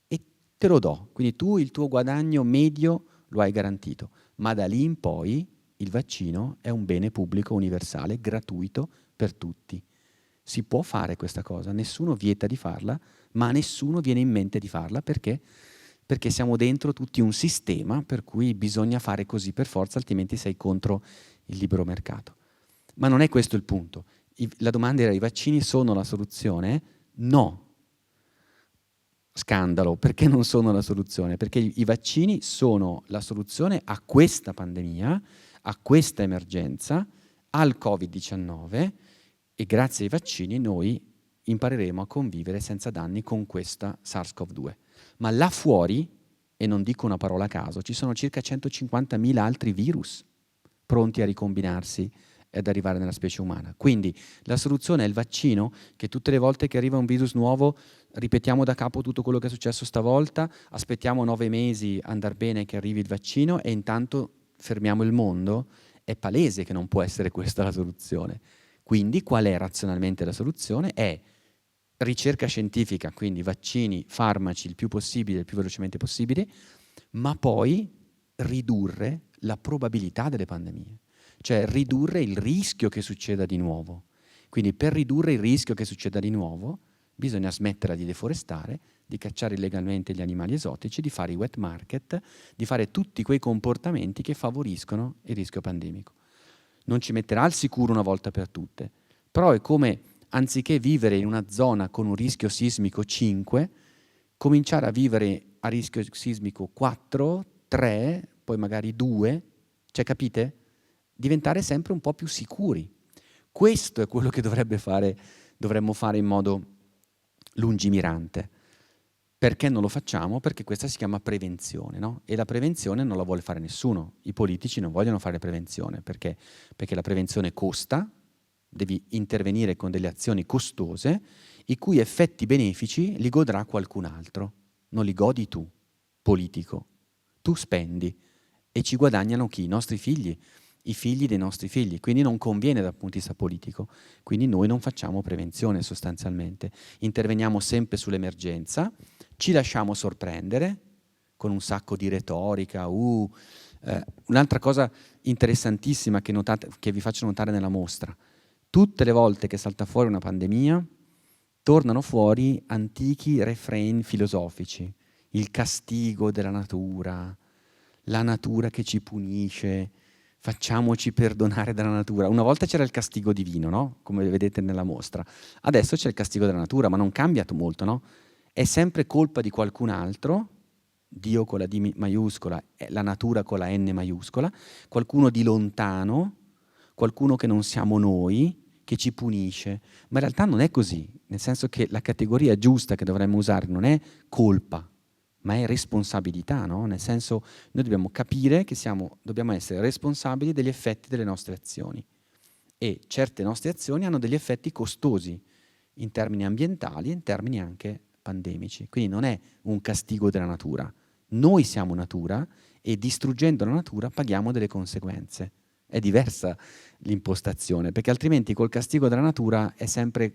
e te lo do. Quindi tu il tuo guadagno medio lo hai garantito, ma da lì in poi il vaccino è un bene pubblico universale, gratuito per tutti. Si può fare questa cosa, nessuno vieta di farla, ma a nessuno viene in mente di farla perché? Perché siamo dentro tutti un sistema per cui bisogna fare così per forza, altrimenti sei contro il libero mercato. Ma non è questo il punto. La domanda era: i vaccini sono la soluzione? No. Scandalo, perché non sono la soluzione? Perché i vaccini sono la soluzione a questa pandemia, a questa emergenza, al Covid-19, e grazie ai vaccini noi impareremo a convivere senza danni con questa SARS-CoV-2. Ma là fuori, e non dico una parola a caso, ci sono circa 150.000 altri virus pronti a ricombinarsi ed arrivare nella specie umana. Quindi la soluzione è il vaccino, che tutte le volte che arriva un virus nuovo ripetiamo da capo tutto quello che è successo stavolta, aspettiamo 9 mesi andar bene che arrivi il vaccino e intanto fermiamo il mondo? È palese che non può essere questa la soluzione. Quindi qual è razionalmente la soluzione? È ricerca scientifica, quindi vaccini, farmaci il più possibile, il più velocemente possibile, ma poi ridurre la probabilità delle pandemie, cioè ridurre il rischio che succeda di nuovo. Quindi per ridurre il rischio che succeda di nuovo bisogna smettere di deforestare, di cacciare illegalmente gli animali esotici, di fare i wet market, di fare tutti quei comportamenti che favoriscono il rischio pandemico. Non ci metterà al sicuro una volta per tutte, però è come, anziché vivere in una zona con un rischio sismico 5, cominciare a vivere a rischio sismico 4, 3, poi magari 2, cioè capite? Diventare sempre un po' più sicuri. Questo è quello che dovremmo fare in modo lungimirante. Perché non lo facciamo? Perché questa si chiama prevenzione, no? E la prevenzione non la vuole fare nessuno. I politici non vogliono fare prevenzione. Perché? Perché la prevenzione costa, devi intervenire con delle azioni costose, i cui effetti benefici li godrà qualcun altro. Non li godi tu, politico. Tu spendi e ci guadagnano chi? I nostri figli, i figli dei nostri figli. Quindi non conviene dal punto di vista politico. Quindi noi non facciamo prevenzione sostanzialmente. Interveniamo sempre sull'emergenza, ci lasciamo sorprendere con un sacco di retorica. Un'altra cosa interessantissima che vi faccio notare nella mostra: tutte le volte che salta fuori una pandemia tornano fuori antichi refrain filosofici, il castigo della natura, la natura che ci punisce, facciamoci perdonare dalla natura. Una volta c'era il castigo divino, no? Come vedete nella mostra. Adesso c'è il castigo della natura, ma non cambia molto, no? È sempre colpa di qualcun altro, Dio con la D maiuscola, la natura con la N maiuscola, qualcuno di lontano, qualcuno che non siamo noi, che ci punisce. Ma in realtà non è così, nel senso che la categoria giusta che dovremmo usare non è colpa, ma è responsabilità, no? Nel senso, noi dobbiamo capire che dobbiamo essere responsabili degli effetti delle nostre azioni, e certe nostre azioni hanno degli effetti costosi in termini ambientali e in termini anche pandemici. Quindi non è un castigo della natura. Noi siamo natura e distruggendo la natura paghiamo delle conseguenze. È diversa l'impostazione, perché altrimenti col castigo della natura è sempre,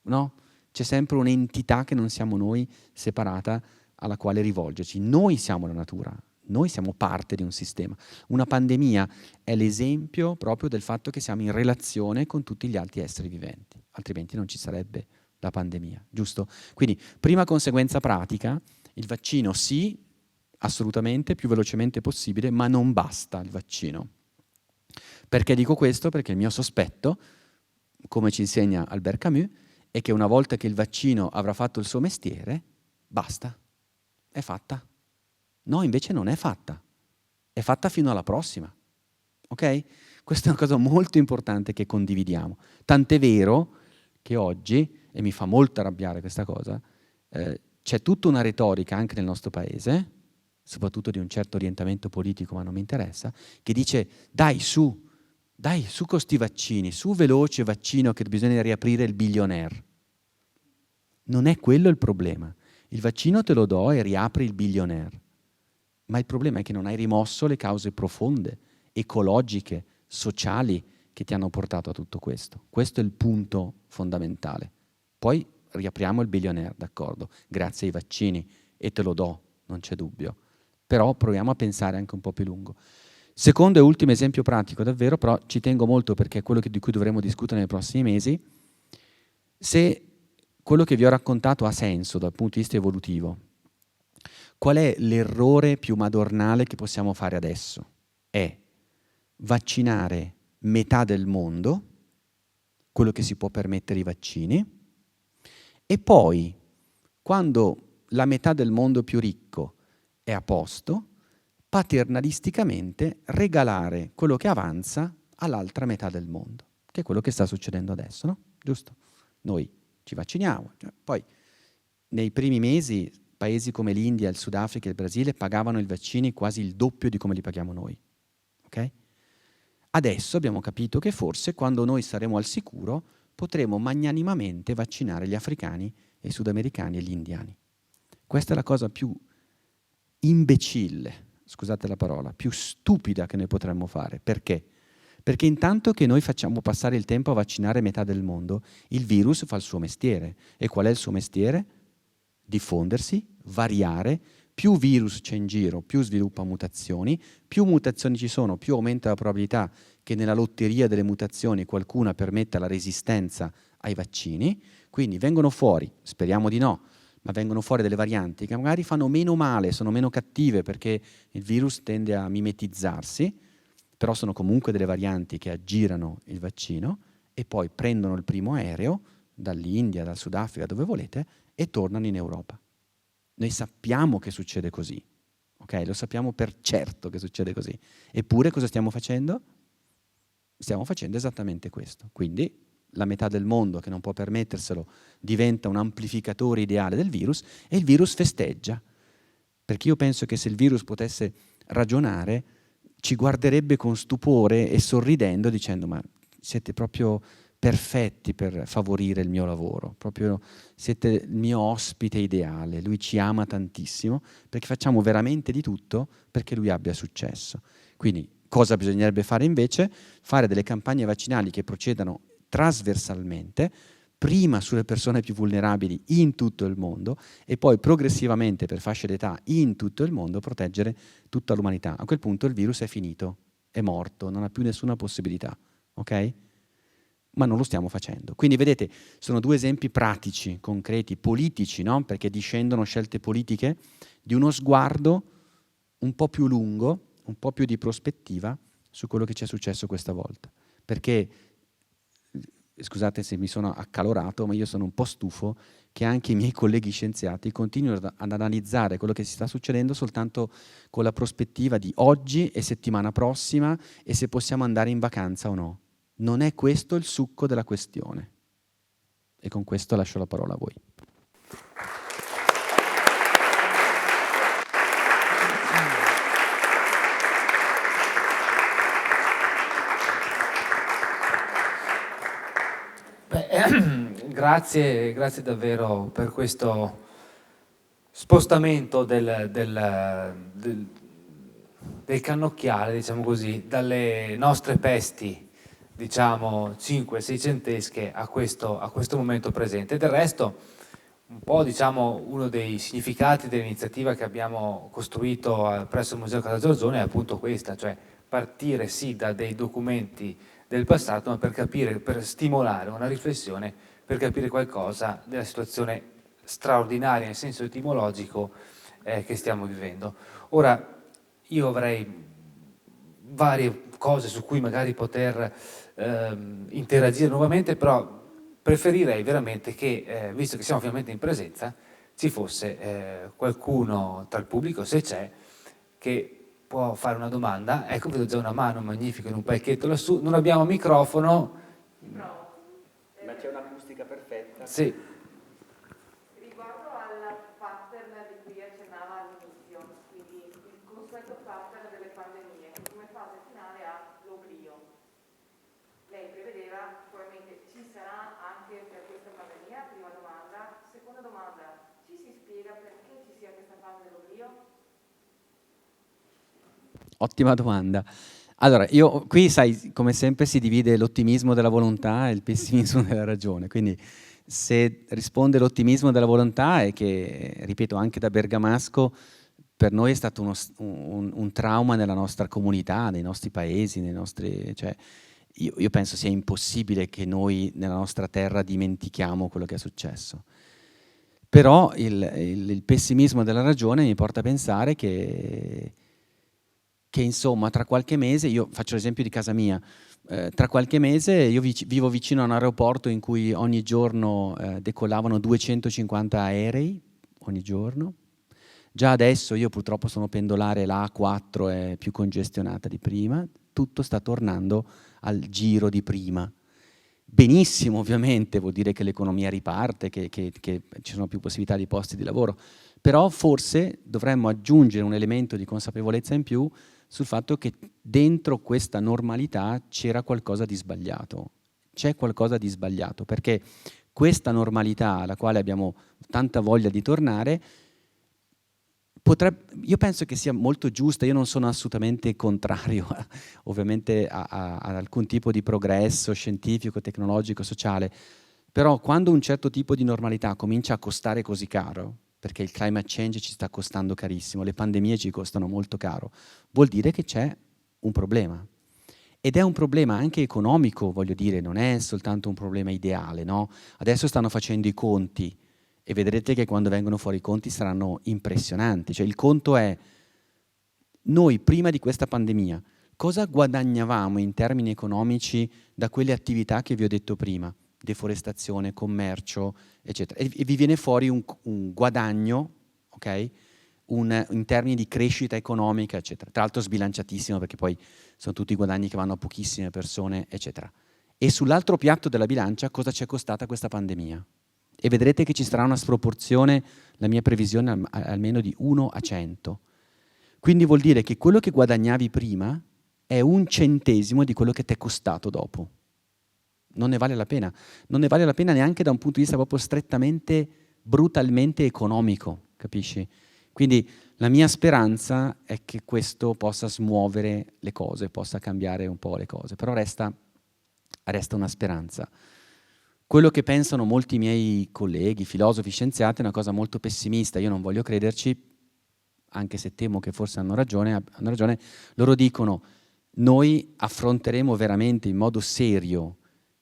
no? C'è sempre un'entità che non siamo noi, separata, alla quale rivolgerci. Noi siamo la natura, noi siamo parte di un sistema. Una pandemia è l'esempio proprio del fatto che siamo in relazione con tutti gli altri esseri viventi, altrimenti non ci sarebbe la pandemia, giusto? Quindi, prima conseguenza pratica, il vaccino sì, assolutamente, più velocemente possibile, ma non basta il vaccino. Perché dico questo? Perché il mio sospetto, come ci insegna Albert Camus, è che una volta che il vaccino avrà fatto il suo mestiere, basta, è fatta. No, invece non è fatta. È fatta fino alla prossima. Ok? Questa è una cosa molto importante che condividiamo. Tant'è vero che oggi, e mi fa molto arrabbiare questa cosa, c'è tutta una retorica anche nel nostro paese, soprattutto di un certo orientamento politico, ma non mi interessa, che dice dai su con sti vaccini, su veloce vaccino che bisogna riaprire il billionaire. Non è quello il problema. Il vaccino te lo do e riapri il billionaire. Ma il problema è che non hai rimosso le cause profonde, ecologiche, sociali che ti hanno portato a tutto questo. Questo è il punto fondamentale. Poi riapriamo il billionaire, d'accordo, grazie ai vaccini, e te lo do, non c'è dubbio. Però proviamo a pensare anche un po' più lungo. Secondo e ultimo esempio pratico, davvero, però ci tengo molto perché è quello di cui dovremo discutere nei prossimi mesi. Se quello che vi ho raccontato ha senso dal punto di vista evolutivo, qual è l'errore più madornale che possiamo fare adesso? È vaccinare metà del mondo, quello che si può permettere i vaccini, e poi, quando la metà del mondo più ricco è a posto, paternalisticamente regalare quello che avanza all'altra metà del mondo, che è quello che sta succedendo adesso, no? Giusto? Noi ci vacciniamo, poi nei primi mesi paesi come l'India, il Sudafrica e il Brasile pagavano i vaccini quasi il doppio di come li paghiamo noi. Okay? Adesso abbiamo capito che forse quando noi saremo al sicuro potremo magnanimamente vaccinare gli africani e i sudamericani e gli indiani. Questa è la cosa più imbecille, scusate la parola, più stupida che noi potremmo fare. Perché? Perché intanto che noi facciamo passare il tempo a vaccinare metà del mondo, il virus fa il suo mestiere. E qual è il suo mestiere? Diffondersi, variare. Più virus c'è in giro, più sviluppa mutazioni ci sono, più aumenta la probabilità che nella lotteria delle mutazioni qualcuna permetta la resistenza ai vaccini. Quindi vengono fuori, speriamo di no, ma vengono fuori delle varianti che magari fanno meno male, sono meno cattive perché il virus tende a mimetizzarsi, però sono comunque delle varianti che aggirano il vaccino e poi prendono il primo aereo dall'India, dal Sudafrica, dove volete, e tornano in Europa. Noi sappiamo che succede così, ok? Lo sappiamo per certo che succede così. Eppure cosa stiamo facendo? Stiamo facendo esattamente questo. Quindi la metà del mondo che non può permetterselo diventa un amplificatore ideale del virus e il virus festeggia. Perché io penso che se il virus potesse ragionare ci guarderebbe con stupore e sorridendo dicendo ma siete proprio perfetti per favorire il mio lavoro, proprio siete il mio ospite ideale, lui ci ama tantissimo perché facciamo veramente di tutto perché lui abbia successo. Quindi cosa bisognerebbe fare invece? Fare delle campagne vaccinali che procedano trasversalmente, prima sulle persone più vulnerabili in tutto il mondo e poi progressivamente per fasce d'età in tutto il mondo proteggere tutta l'umanità. A quel punto il virus è finito, è morto, non ha più nessuna possibilità, ok? Ma non lo stiamo facendo. Quindi vedete, sono due esempi pratici, concreti, politici, no? Perché discendono scelte politiche di uno sguardo un po' più lungo, un po' più di prospettiva su quello che ci è successo questa volta. Perché, scusate se mi sono accalorato, ma io sono un po' stufo che anche i miei colleghi scienziati continuino ad analizzare quello che si sta succedendo soltanto con la prospettiva di oggi e settimana prossima e se possiamo andare in vacanza o no. Non è questo il succo della questione. E con questo lascio la parola a voi. Grazie davvero per questo spostamento del cannocchiale, diciamo così, dalle nostre pesti, diciamo 5-600esche a questo momento presente. Del resto, un po' diciamo uno dei significati dell'iniziativa che abbiamo costruito presso il Museo Casa Giorgione è appunto questa, cioè partire sì da dei documenti del passato, ma per capire, per stimolare una riflessione, per capire qualcosa della situazione straordinaria nel senso etimologico che stiamo vivendo. Ora, io avrei varie cose su cui magari poter interagire nuovamente, però preferirei veramente che, visto che siamo finalmente in presenza, ci fosse qualcuno tra il pubblico, se c'è, che può fare una domanda. Ecco, vedo già una mano magnifica in un palchetto lassù. Non abbiamo microfono. Ma c'è un'acustica perfetta. Sì. Riguardo al pattern di cui accennava all'inizio, quindi il consueto pattern delle pandemie, che come fase finale ha l'oblio. Lei prevedeva, sicuramente ci sarà anche per questa pandemia, prima domanda. Seconda domanda, ci si spiega perché ci sia questa fase dell'oblio? Ottima domanda. Allora, io qui, sai, come sempre si divide l'ottimismo della volontà e il pessimismo della ragione, quindi se risponde l'ottimismo della volontà è che, ripeto, anche da bergamasco, per noi è stato un trauma nella nostra comunità, nei nostri paesi, cioè, io penso sia impossibile che noi nella nostra terra dimentichiamo quello che è successo. Però il pessimismo della ragione mi porta a pensare che insomma tra qualche mese, io faccio l'esempio di casa mia, tra qualche mese io vivo vicino a un aeroporto in cui ogni giorno decollavano 250 aerei, ogni giorno. Già adesso io purtroppo sono pendolare, la A4 è più congestionata di prima, tutto sta tornando al giro di prima. Benissimo, ovviamente, vuol dire che l'economia riparte, che ci sono più possibilità di posti di lavoro, però forse dovremmo aggiungere un elemento di consapevolezza in più sul fatto che dentro questa normalità c'era qualcosa di sbagliato. C'è qualcosa di sbagliato, perché questa normalità alla quale abbiamo tanta voglia di tornare, io penso che sia molto giusta, io non sono assolutamente contrario ovviamente ad alcun tipo di progresso scientifico, tecnologico, sociale, però quando un certo tipo di normalità comincia a costare così caro, perché il climate change ci sta costando carissimo, le pandemie ci costano molto caro, vuol dire che c'è un problema. Ed è un problema anche economico, voglio dire, non è soltanto un problema ideale, no? Adesso stanno facendo i conti e vedrete che quando vengono fuori i conti saranno impressionanti. Cioè il conto è, noi prima di questa pandemia, cosa guadagnavamo in termini economici da quelle attività che vi ho detto prima? Deforestazione, commercio, eccetera. E vi viene fuori un guadagno, ok? In termini di crescita economica, eccetera. Tra l'altro sbilanciatissimo perché poi sono tutti guadagni che vanno a pochissime persone, eccetera. E sull'altro piatto della bilancia cosa ci è costata questa pandemia? E vedrete che ci sarà una sproporzione, la mia previsione almeno di 1 a 100. Quindi vuol dire che quello che guadagnavi prima è 1 centesimo di quello che ti è costato dopo. non ne vale la pena. Non ne vale la pena neanche da un punto di vista proprio strettamente, brutalmente economico, capisci? Quindi la mia speranza è che questo possa smuovere le cose, possa cambiare un po' le cose, però resta una speranza. Quello che pensano molti miei colleghi, filosofi, scienziati, è una cosa molto pessimista. Io non voglio crederci, anche se temo che forse hanno ragione. Loro dicono: noi affronteremo veramente in modo serio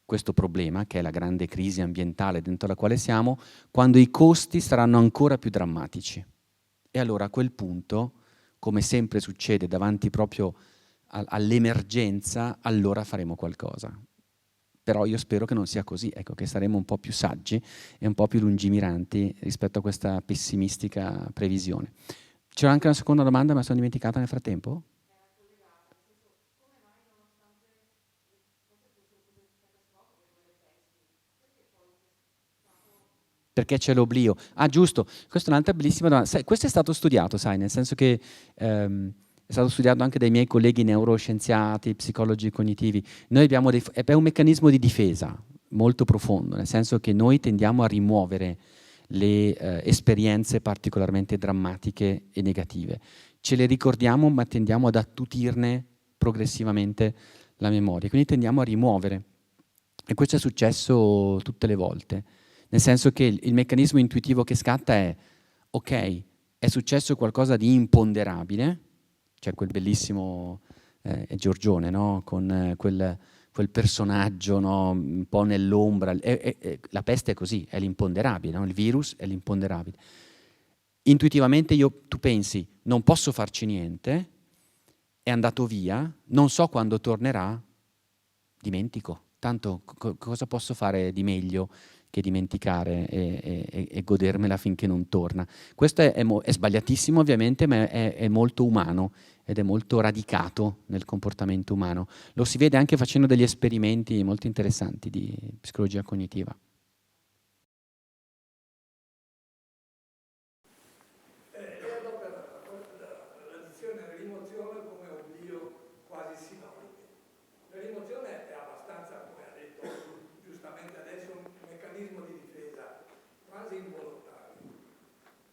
questo problema, che è la grande crisi ambientale dentro la quale siamo, quando i costi saranno ancora più drammatici. E allora a quel punto, come sempre succede davanti proprio all'emergenza, allora faremo qualcosa. Però io spero che non sia così, ecco, che saremo un po' più saggi e un po' più lungimiranti rispetto a questa pessimistica previsione. C'era anche una seconda domanda, ma mi sono dimenticata nel frattempo? Perché c'è l'oblio. Ah, giusto, questa è un'altra bellissima domanda. Sai, questo è stato studiato, sai, nel senso che è stato studiato anche dai miei colleghi neuroscienziati, psicologi cognitivi. Noi abbiamo è un meccanismo di difesa molto profondo, nel senso che noi tendiamo a rimuovere le esperienze particolarmente drammatiche e negative. Ce le ricordiamo, ma tendiamo ad attutirne progressivamente la memoria. Quindi tendiamo a rimuovere. E questo è successo tutte le volte. Nel senso che il meccanismo intuitivo che scatta è: ok, è successo qualcosa di imponderabile, c'è quel bellissimo Giorgione, no? Con quel personaggio, no? Un po' nell'ombra. La peste è così, è l'imponderabile, no? Il virus è l'imponderabile. Intuitivamente tu pensi: non posso farci niente, è andato via, non so quando tornerà, dimentico. Tanto cosa posso fare di meglio che dimenticare e godermela finché non torna? Questo è sbagliatissimo ovviamente, ma è molto umano ed è molto radicato nel comportamento umano. Lo si vede anche facendo degli esperimenti molto interessanti di psicologia cognitiva.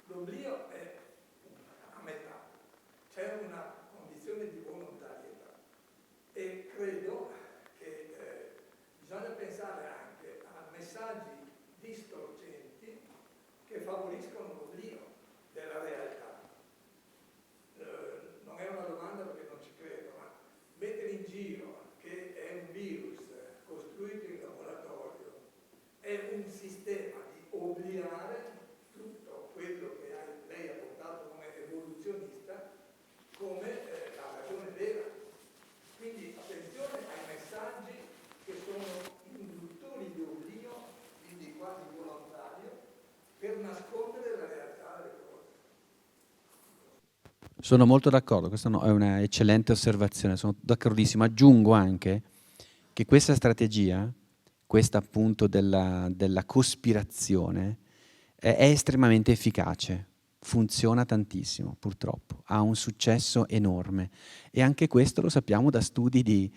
L'oblio è a metà, c'è una condizione di volontarietà e credo che bisogna pensare anche a messaggi distorcenti che favoriscono l'oblio della realtà. Non è una domanda perché non ci credo, ma mettere in giro che è un virus costruito in laboratorio è un sistema di obliare tutto quello che lei ha portato come evoluzionista come la ragione vera. Quindi attenzione ai messaggi che sono induttori di oblio, quindi quasi volontario, per nascondere la realtà delle cose. Sono molto d'accordo, questa è una eccellente osservazione, sono d'accordissimo. Aggiungo anche che questa strategia, questa appunto della cospirazione, è estremamente efficace, funziona tantissimo purtroppo, ha un successo enorme e anche questo lo sappiamo da studi di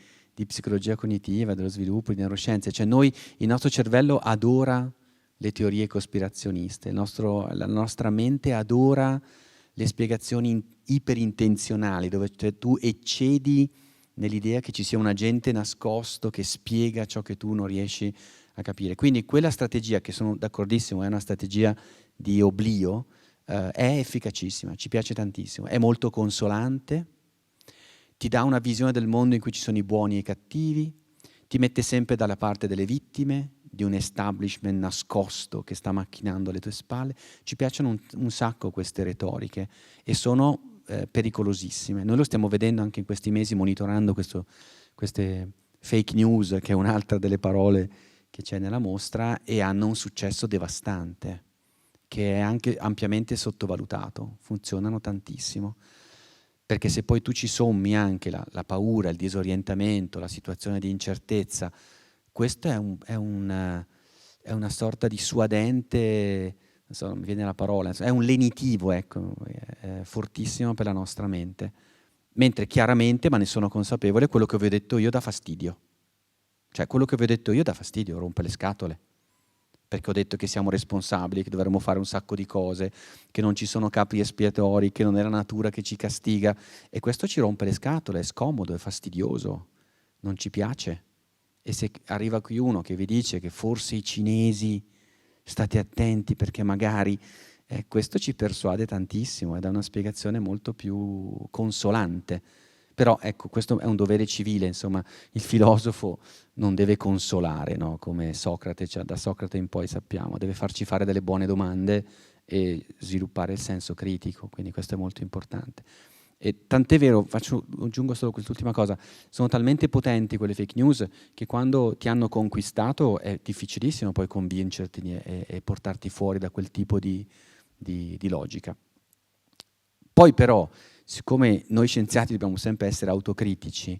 psicologia cognitiva, dello sviluppo, di neuroscienze, cioè il nostro cervello adora le teorie cospirazioniste, la nostra mente adora le spiegazioni iperintenzionali, dove tu eccedi nell'idea che ci sia un agente nascosto che spiega ciò che tu non riesci a capire. Quindi quella strategia, che sono d'accordissimo, è una strategia di oblio, è efficacissima, ci piace tantissimo, è molto consolante, ti dà una visione del mondo in cui ci sono i buoni e i cattivi, ti mette sempre dalla parte delle vittime, di un establishment nascosto che sta macchinando alle tue spalle. Ci piacciono un sacco queste retoriche e sono pericolosissime. Noi lo stiamo vedendo anche in questi mesi monitorando queste fake news, che è un'altra delle parole che c'è nella mostra, e hanno un successo devastante, che è anche ampiamente sottovalutato. Funzionano tantissimo. Perché se poi tu ci sommi anche la paura, il disorientamento, la situazione di incertezza, questo è una sorta di suadente, non so, non mi viene la parola, è un lenitivo, ecco, è fortissimo per la nostra mente. Mentre chiaramente, ma ne sono consapevole, quello che vi ho detto io dà fastidio. Cioè, quello che vi ho detto io dà fastidio, rompe le scatole. Perché ho detto che siamo responsabili, che dovremmo fare un sacco di cose, che non ci sono capri espiatori, che non è la natura che ci castiga. E questo ci rompe le scatole, è scomodo, è fastidioso, non ci piace. E se arriva qui uno che vi dice che forse i cinesi, state attenti perché magari, questo ci persuade tantissimo ed è una spiegazione molto più consolante. Però ecco, questo è un dovere civile, insomma, il filosofo non deve consolare, no? Come Socrate, cioè da Socrate in poi sappiamo, deve farci fare delle buone domande e sviluppare il senso critico, quindi questo è molto importante. E tant'è vero, aggiungo solo quest'ultima cosa, sono talmente potenti quelle fake news che quando ti hanno conquistato è difficilissimo poi convincerti e portarti fuori da quel tipo di logica. Poi però, siccome noi scienziati dobbiamo sempre essere autocritici,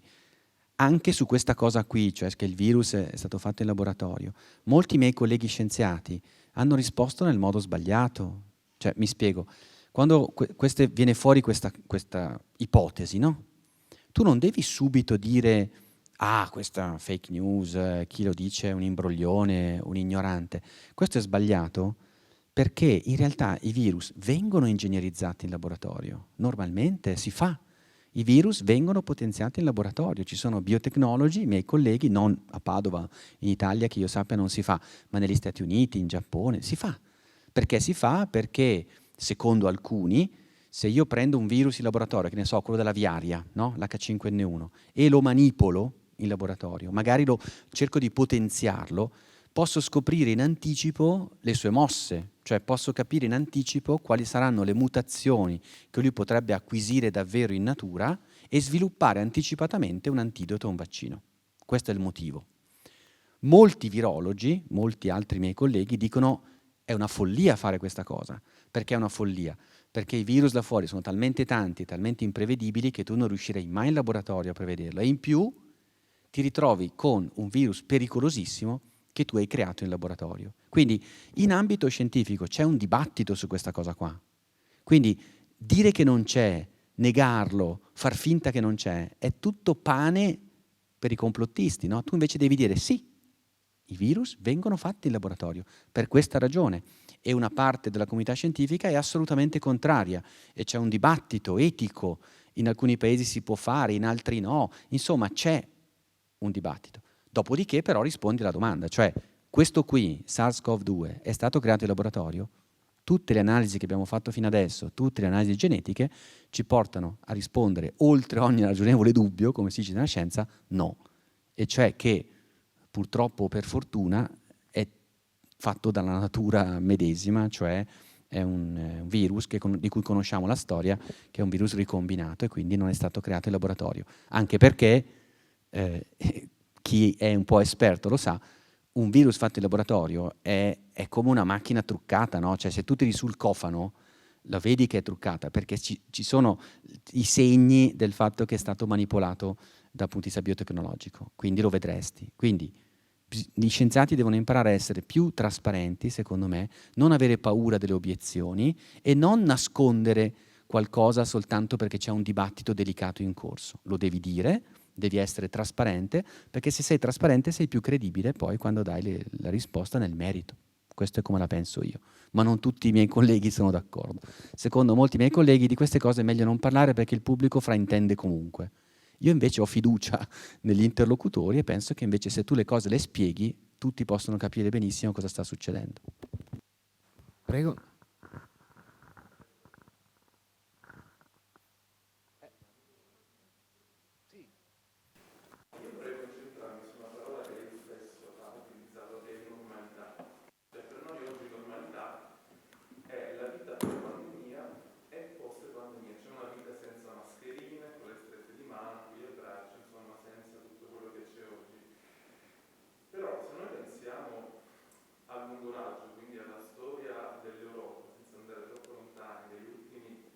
anche su questa cosa qui, cioè che il virus è stato fatto in laboratorio, molti miei colleghi scienziati hanno risposto nel modo sbagliato. Cioè, mi spiego, quando viene fuori questa ipotesi, no? Tu non devi subito dire, ah, questa fake news, chi lo dice è un imbroglione, un ignorante. Questo è sbagliato perché in realtà i virus vengono ingegnerizzati in laboratorio, normalmente si fa. I virus vengono potenziati in laboratorio, ci sono biotecnologi, i miei colleghi, non a Padova, in Italia che io sappia non si fa, ma negli Stati Uniti, in Giappone, si fa. Perché si fa? Perché, secondo alcuni, se io prendo un virus in laboratorio, che ne so, quello della viaria, no? L'H5N1, e lo manipolo in laboratorio, magari cerco di potenziarlo, posso scoprire in anticipo le sue mosse, cioè posso capire in anticipo quali saranno le mutazioni che lui potrebbe acquisire davvero in natura e sviluppare anticipatamente un antidoto o un vaccino. Questo è il motivo. Molti virologi, molti altri miei colleghi dicono è una follia fare questa cosa. Perché è una follia? Perché i virus là fuori sono talmente tanti, talmente imprevedibili che tu non riuscirei mai in laboratorio a prevederlo. E in più ti ritrovi con un virus pericolosissimo che tu hai creato in laboratorio. Quindi in ambito scientifico c'è un dibattito su questa cosa qua. Quindi dire che non c'è, negarlo, far finta che non c'è, è tutto pane per i complottisti, no? Tu invece devi dire sì, i virus vengono fatti in laboratorio per questa ragione e una parte della comunità scientifica è assolutamente contraria e c'è un dibattito etico, in alcuni paesi si può fare, in altri no, insomma c'è un dibattito. Dopodiché però rispondi alla domanda, cioè questo qui, SARS-CoV-2, è stato creato in laboratorio? Tutte le analisi che abbiamo fatto fino adesso, tutte le analisi genetiche, ci portano a rispondere, oltre ogni ragionevole dubbio, come si dice nella scienza, no. E cioè che, purtroppo o per fortuna, è fatto dalla natura medesima, cioè è un virus di cui conosciamo la storia, che è un virus ricombinato e quindi non è stato creato in laboratorio. Anche perché, chi è un po' esperto lo sa, un virus fatto in laboratorio è come una macchina truccata, no? Cioè se tu tiri sul cofano, la vedi che è truccata, perché ci sono i segni del fatto che è stato manipolato dal punto di vista biotecnologico, quindi lo vedresti. Quindi gli scienziati devono imparare a essere più trasparenti, secondo me, non avere paura delle obiezioni e non nascondere qualcosa soltanto perché c'è un dibattito delicato in corso. Lo devi dire, devi essere trasparente, perché se sei trasparente sei più credibile poi quando dai la risposta nel merito. Questo è come la penso io, ma non tutti i miei colleghi sono d'accordo. Secondo molti miei colleghi di queste cose è meglio non parlare perché il pubblico fraintende comunque. Io invece ho fiducia negli interlocutori e penso che invece se tu le cose le spieghi, tutti possono capire benissimo cosa sta succedendo. Prego. A lungo raggio, quindi alla storia dell'Europa, senza andare troppo lontani, degli ultimi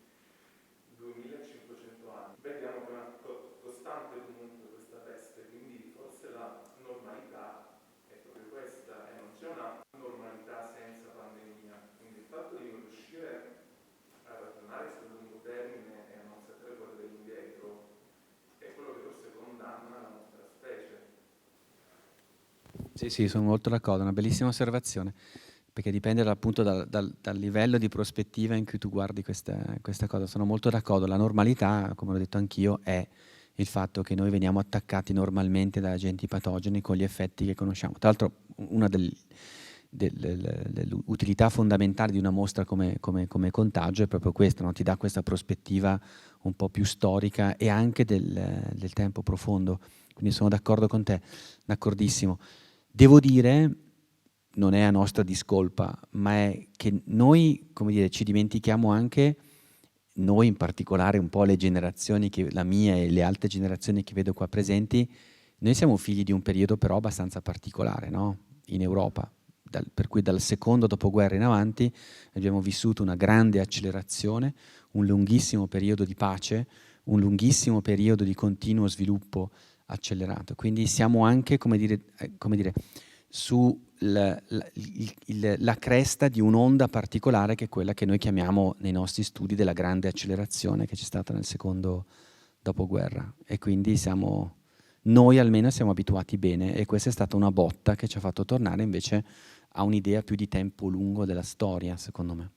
2500 anni, vediamo che è una costante comunque questa peste, quindi forse la normalità è proprio questa, e non c'è una normalità senza pandemia, quindi il fatto di non riuscire a ragionare sul lungo termine e a non sapere guardare indietro è quello che forse condanna la nostra specie. Sì, sono molto d'accordo, è una bellissima osservazione, perché dipende appunto dal livello di prospettiva in cui tu guardi questa cosa. Sono molto d'accordo, la normalità, come ho detto anch'io, è il fatto che noi veniamo attaccati normalmente da agenti patogeni con gli effetti che conosciamo. Tra l'altro, una dell'utilità fondamentale di una mostra come contagio è proprio questa, no? Ti dà questa prospettiva un po' più storica e anche del tempo profondo. Quindi sono d'accordo con te, d'accordissimo. Devo dire, non è a nostra discolpa, ma è che noi, come dire, ci dimentichiamo anche, noi in particolare un po' le generazioni, la mia e le altre generazioni che vedo qua presenti, noi siamo figli di un periodo però abbastanza particolare, no? In Europa, per cui dal secondo dopoguerra in avanti abbiamo vissuto una grande accelerazione, un lunghissimo periodo di pace, un lunghissimo periodo di continuo sviluppo accelerato. Quindi siamo anche, come dire, su la cresta di un'onda particolare che è quella che noi chiamiamo nei nostri studi della grande accelerazione che c'è stata nel secondo dopoguerra. E quindi noi almeno siamo abituati bene, e questa è stata una botta che ci ha fatto tornare invece a un'idea più di tempo lungo della storia, secondo me.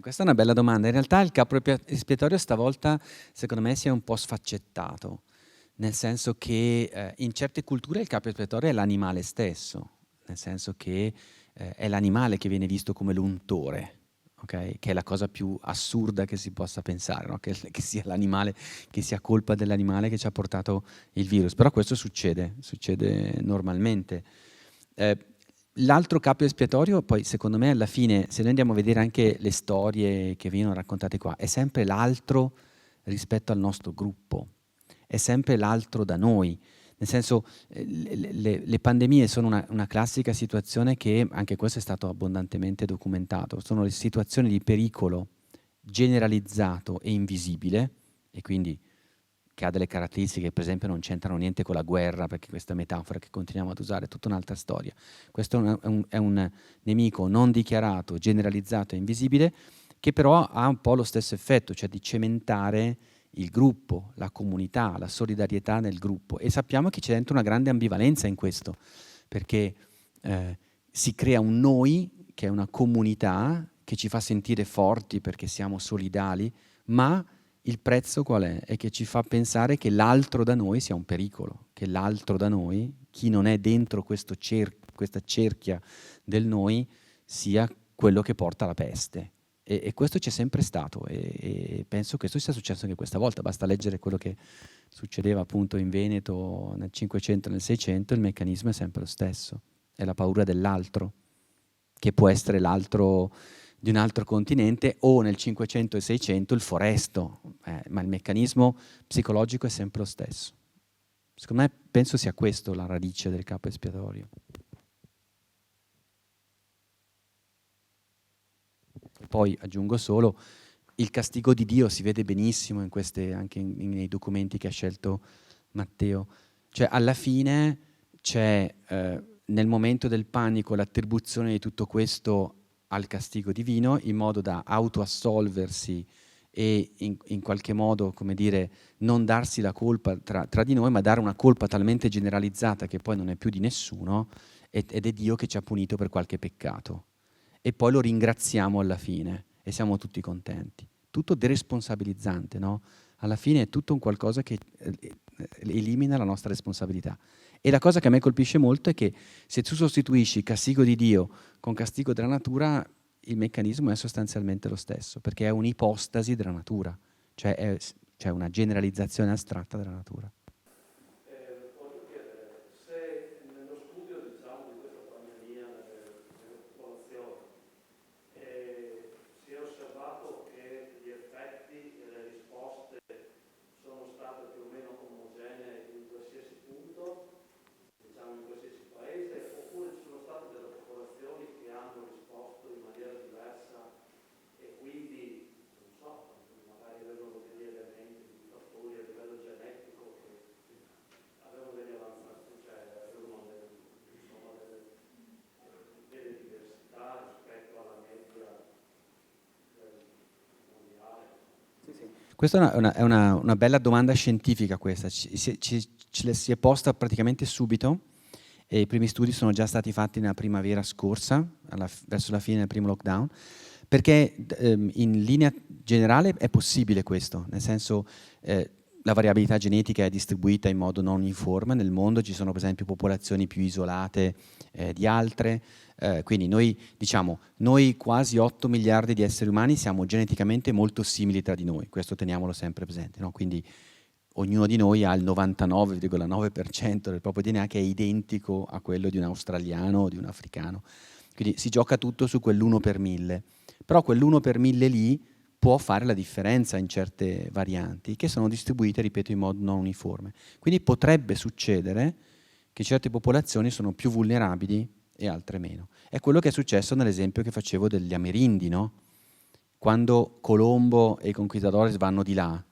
Questa è una bella domanda. In realtà il capo espiatorio stavolta, secondo me, si è un po' sfaccettato, nel senso che in certe culture il capo espiatorio è l'animale stesso, nel senso che è l'animale che viene visto come l'untore, ok? Che è la cosa più assurda che si possa pensare, no? Che sia l'animale, che sia colpa dell'animale che ci ha portato il virus. Però questo succede normalmente. L'altro capo espiatorio, poi secondo me alla fine, se noi andiamo a vedere anche le storie che vengono raccontate qua, è sempre l'altro rispetto al nostro gruppo, è sempre l'altro da noi. Nel senso, le pandemie sono una classica situazione che, anche questo è stato abbondantemente documentato, sono le situazioni di pericolo generalizzato e invisibile, e quindi che ha delle caratteristiche che per esempio non c'entrano niente con la guerra, perché questa metafora che continuiamo ad usare è tutta un'altra storia. Questo è un nemico non dichiarato, generalizzato e invisibile, che però ha un po' lo stesso effetto, cioè di cementare il gruppo, la comunità, la solidarietà nel gruppo. E sappiamo che c'è dentro una grande ambivalenza in questo, perché si crea un noi, che è una comunità, che ci fa sentire forti perché siamo solidali, ma il prezzo qual è? È che ci fa pensare che l'altro da noi sia un pericolo, che l'altro da noi, chi non è dentro questa cerchia del noi, sia quello che porta la peste. E questo c'è sempre stato, e penso che questo sia successo anche questa volta. Basta leggere quello che succedeva appunto in Veneto nel 500 e nel 600, il meccanismo è sempre lo stesso, è la paura dell'altro, che può essere l'altro di un altro continente, o nel 500 e 600 il foresto, ma il meccanismo psicologico è sempre lo stesso. Secondo me penso sia questo la radice del capo espiatorio. Poi aggiungo solo, il castigo di Dio si vede benissimo in anche nei documenti che ha scelto Matteo. Cioè alla fine c'è nel momento del panico l'attribuzione di tutto questo al castigo divino, in modo da autoassolversi e in qualche modo, come dire, non darsi la colpa tra di noi, ma dare una colpa talmente generalizzata che poi non è più di nessuno, ed è Dio che ci ha punito per qualche peccato. E poi lo ringraziamo alla fine e siamo tutti contenti. Tutto deresponsabilizzante, no? Alla fine è tutto un qualcosa che elimina la nostra responsabilità. E la cosa che a me colpisce molto è che se tu sostituisci castigo di Dio con castigo della natura, il meccanismo è sostanzialmente lo stesso, perché è un'ipostasi della natura, cioè c'è una generalizzazione astratta della natura. Voglio chiedere se nello studio diciamo, di questa pandemia nelle popolazioni si è osservato che gli effetti e le risposte sono state più o meno omogenee in qualsiasi punto, diciamo in qualsiasi paese, oppure ci sono state delle popolazioni che hanno risposto in maniera diversa e quindi, non so, magari avevano degli elementi, dei fattori a livello genetico che Questa è una bella domanda scientifica questa, ce si è posta praticamente subito e i primi studi sono già stati fatti nella primavera scorsa, verso la fine del primo lockdown, perché in linea generale è possibile questo, nel senso la variabilità genetica è distribuita in modo non uniforme nel mondo, ci sono per esempio popolazioni più isolate di altre, quindi noi quasi 8 miliardi di esseri umani siamo geneticamente molto simili tra di noi, questo teniamolo sempre presente, no? Quindi ognuno di noi ha il 99,9% del proprio DNA che è identico a quello di un australiano o di un africano, quindi si gioca tutto su quell'1 per 1000, però quell'1 per 1000 lì può fare la differenza in certe varianti che sono distribuite, ripeto, in modo non uniforme. Quindi potrebbe succedere che certe popolazioni sono più vulnerabili e altre meno. È quello che è successo nell'esempio che facevo degli amerindi, no? Quando Colombo e i conquistadores vanno di là,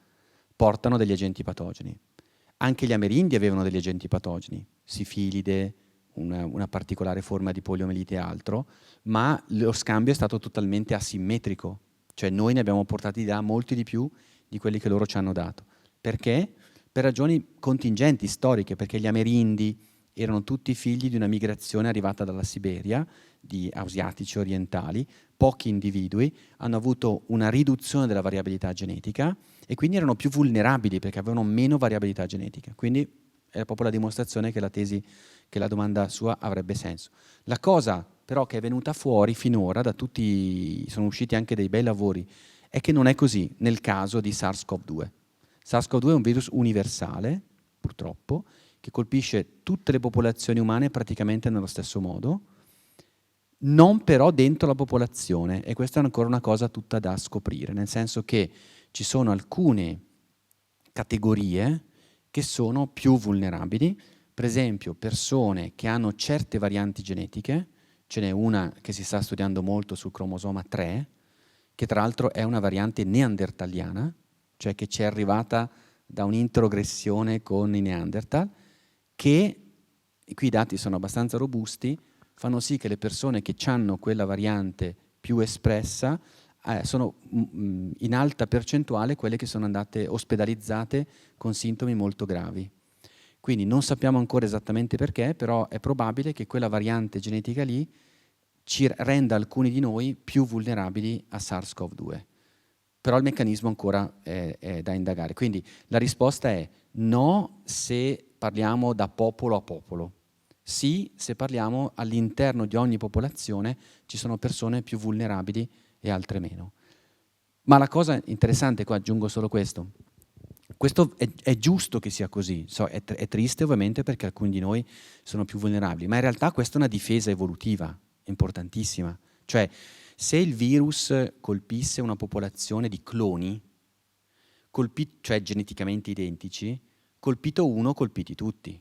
portano degli agenti patogeni. Anche gli amerindi avevano degli agenti patogeni, sifilide, una particolare forma di poliomielite e altro, ma lo scambio è stato totalmente asimmetrico. Cioè noi ne abbiamo portati da molti di più di quelli che loro ci hanno dato. Perché? Per ragioni contingenti, storiche, perché gli amerindi erano tutti figli di una migrazione arrivata dalla Siberia, di asiatici orientali, pochi individui, hanno avuto una riduzione della variabilità genetica e quindi erano più vulnerabili perché avevano meno variabilità genetica. Quindi è proprio la dimostrazione che la tesi, che la domanda sua avrebbe senso. La cosa però che è venuta fuori finora, da tutti, sono usciti anche dei bei lavori, è che non è così nel caso di SARS-CoV-2. SARS-CoV-2 è un virus universale, purtroppo, che colpisce tutte le popolazioni umane praticamente nello stesso modo, non però dentro la popolazione, e questa è ancora una cosa tutta da scoprire, nel senso che ci sono alcune categorie che sono più vulnerabili, per esempio persone che hanno certe varianti genetiche, ce n'è una che si sta studiando molto sul cromosoma 3, che tra l'altro è una variante neandertaliana, cioè che ci è arrivata da un'introgressione con i Neanderthal, che, qui i dati sono abbastanza robusti, fanno sì che le persone che hanno quella variante più espressa sono in alta percentuale quelle che sono andate ospedalizzate con sintomi molto gravi. Quindi non sappiamo ancora esattamente perché, però è probabile che quella variante genetica lì ci renda alcuni di noi più vulnerabili a SARS-CoV-2. Però il meccanismo ancora è da indagare. Quindi la risposta è no se parliamo da popolo a popolo. Sì se parliamo all'interno di ogni popolazione ci sono persone più vulnerabili e altre meno. Ma la cosa interessante, qua aggiungo solo questo è giusto che sia così, è triste ovviamente perché alcuni di noi sono più vulnerabili, ma in realtà questa è una difesa evolutiva importantissima. Cioè, se il virus colpisse una popolazione di cloni, cioè geneticamente identici, colpito uno, colpiti tutti.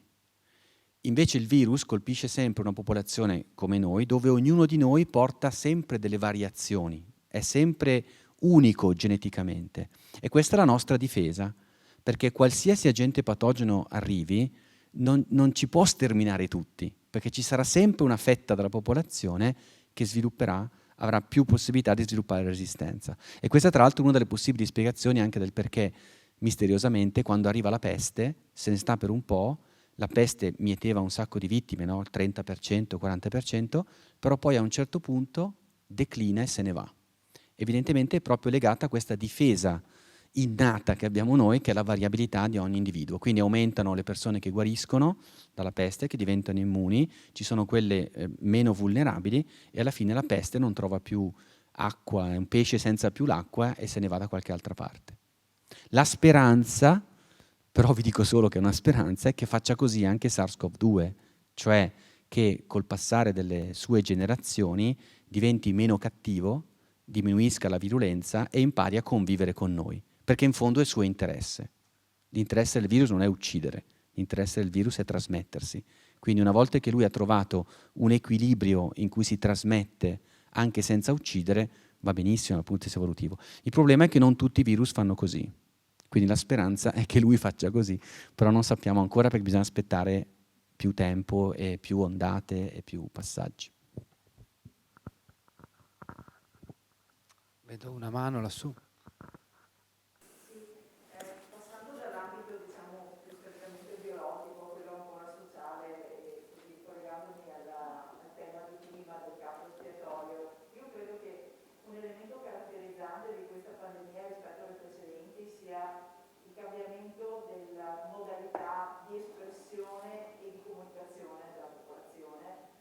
Invece il virus colpisce sempre una popolazione come noi, dove ognuno di noi porta sempre delle variazioni, è sempre unico geneticamente. E questa è la nostra difesa, perché qualsiasi agente patogeno arrivi non ci può sterminare tutti, perché ci sarà sempre una fetta della popolazione che avrà più possibilità di sviluppare resistenza. E questa tra l'altro è una delle possibili spiegazioni anche del perché misteriosamente quando arriva la peste, se ne sta per un po', la peste mieteva un sacco di vittime, no? Il 30%, 40%, però poi a un certo punto declina e se ne va. Evidentemente è proprio legata a questa difesa innata che abbiamo noi, che è la variabilità di ogni individuo. Quindi aumentano le persone che guariscono dalla peste, che diventano immuni, ci sono quelle meno vulnerabili e alla fine la peste non trova più acqua, è un pesce senza più l'acqua e se ne va da qualche altra parte. La speranza, però vi dico solo che è una speranza, è che faccia così anche SARS-CoV-2, cioè che col passare delle sue generazioni diventi meno cattivo, diminuisca la virulenza e impari a convivere con noi, perché in fondo è suo interesse. L'interesse del virus non è uccidere, l'interesse del virus è trasmettersi. Quindi una volta che lui ha trovato un equilibrio in cui si trasmette anche senza uccidere, va benissimo dal punto di vista evolutivo. Il problema è che non tutti i virus fanno così. Quindi la speranza è che lui faccia così, però non sappiamo ancora perché bisogna aspettare più tempo e più ondate e più passaggi. Vedo una mano lassù. Sì, l'elemento caratterizzante di questa pandemia rispetto alle precedenti sia il cambiamento della modalità di espressione e di comunicazione della popolazione,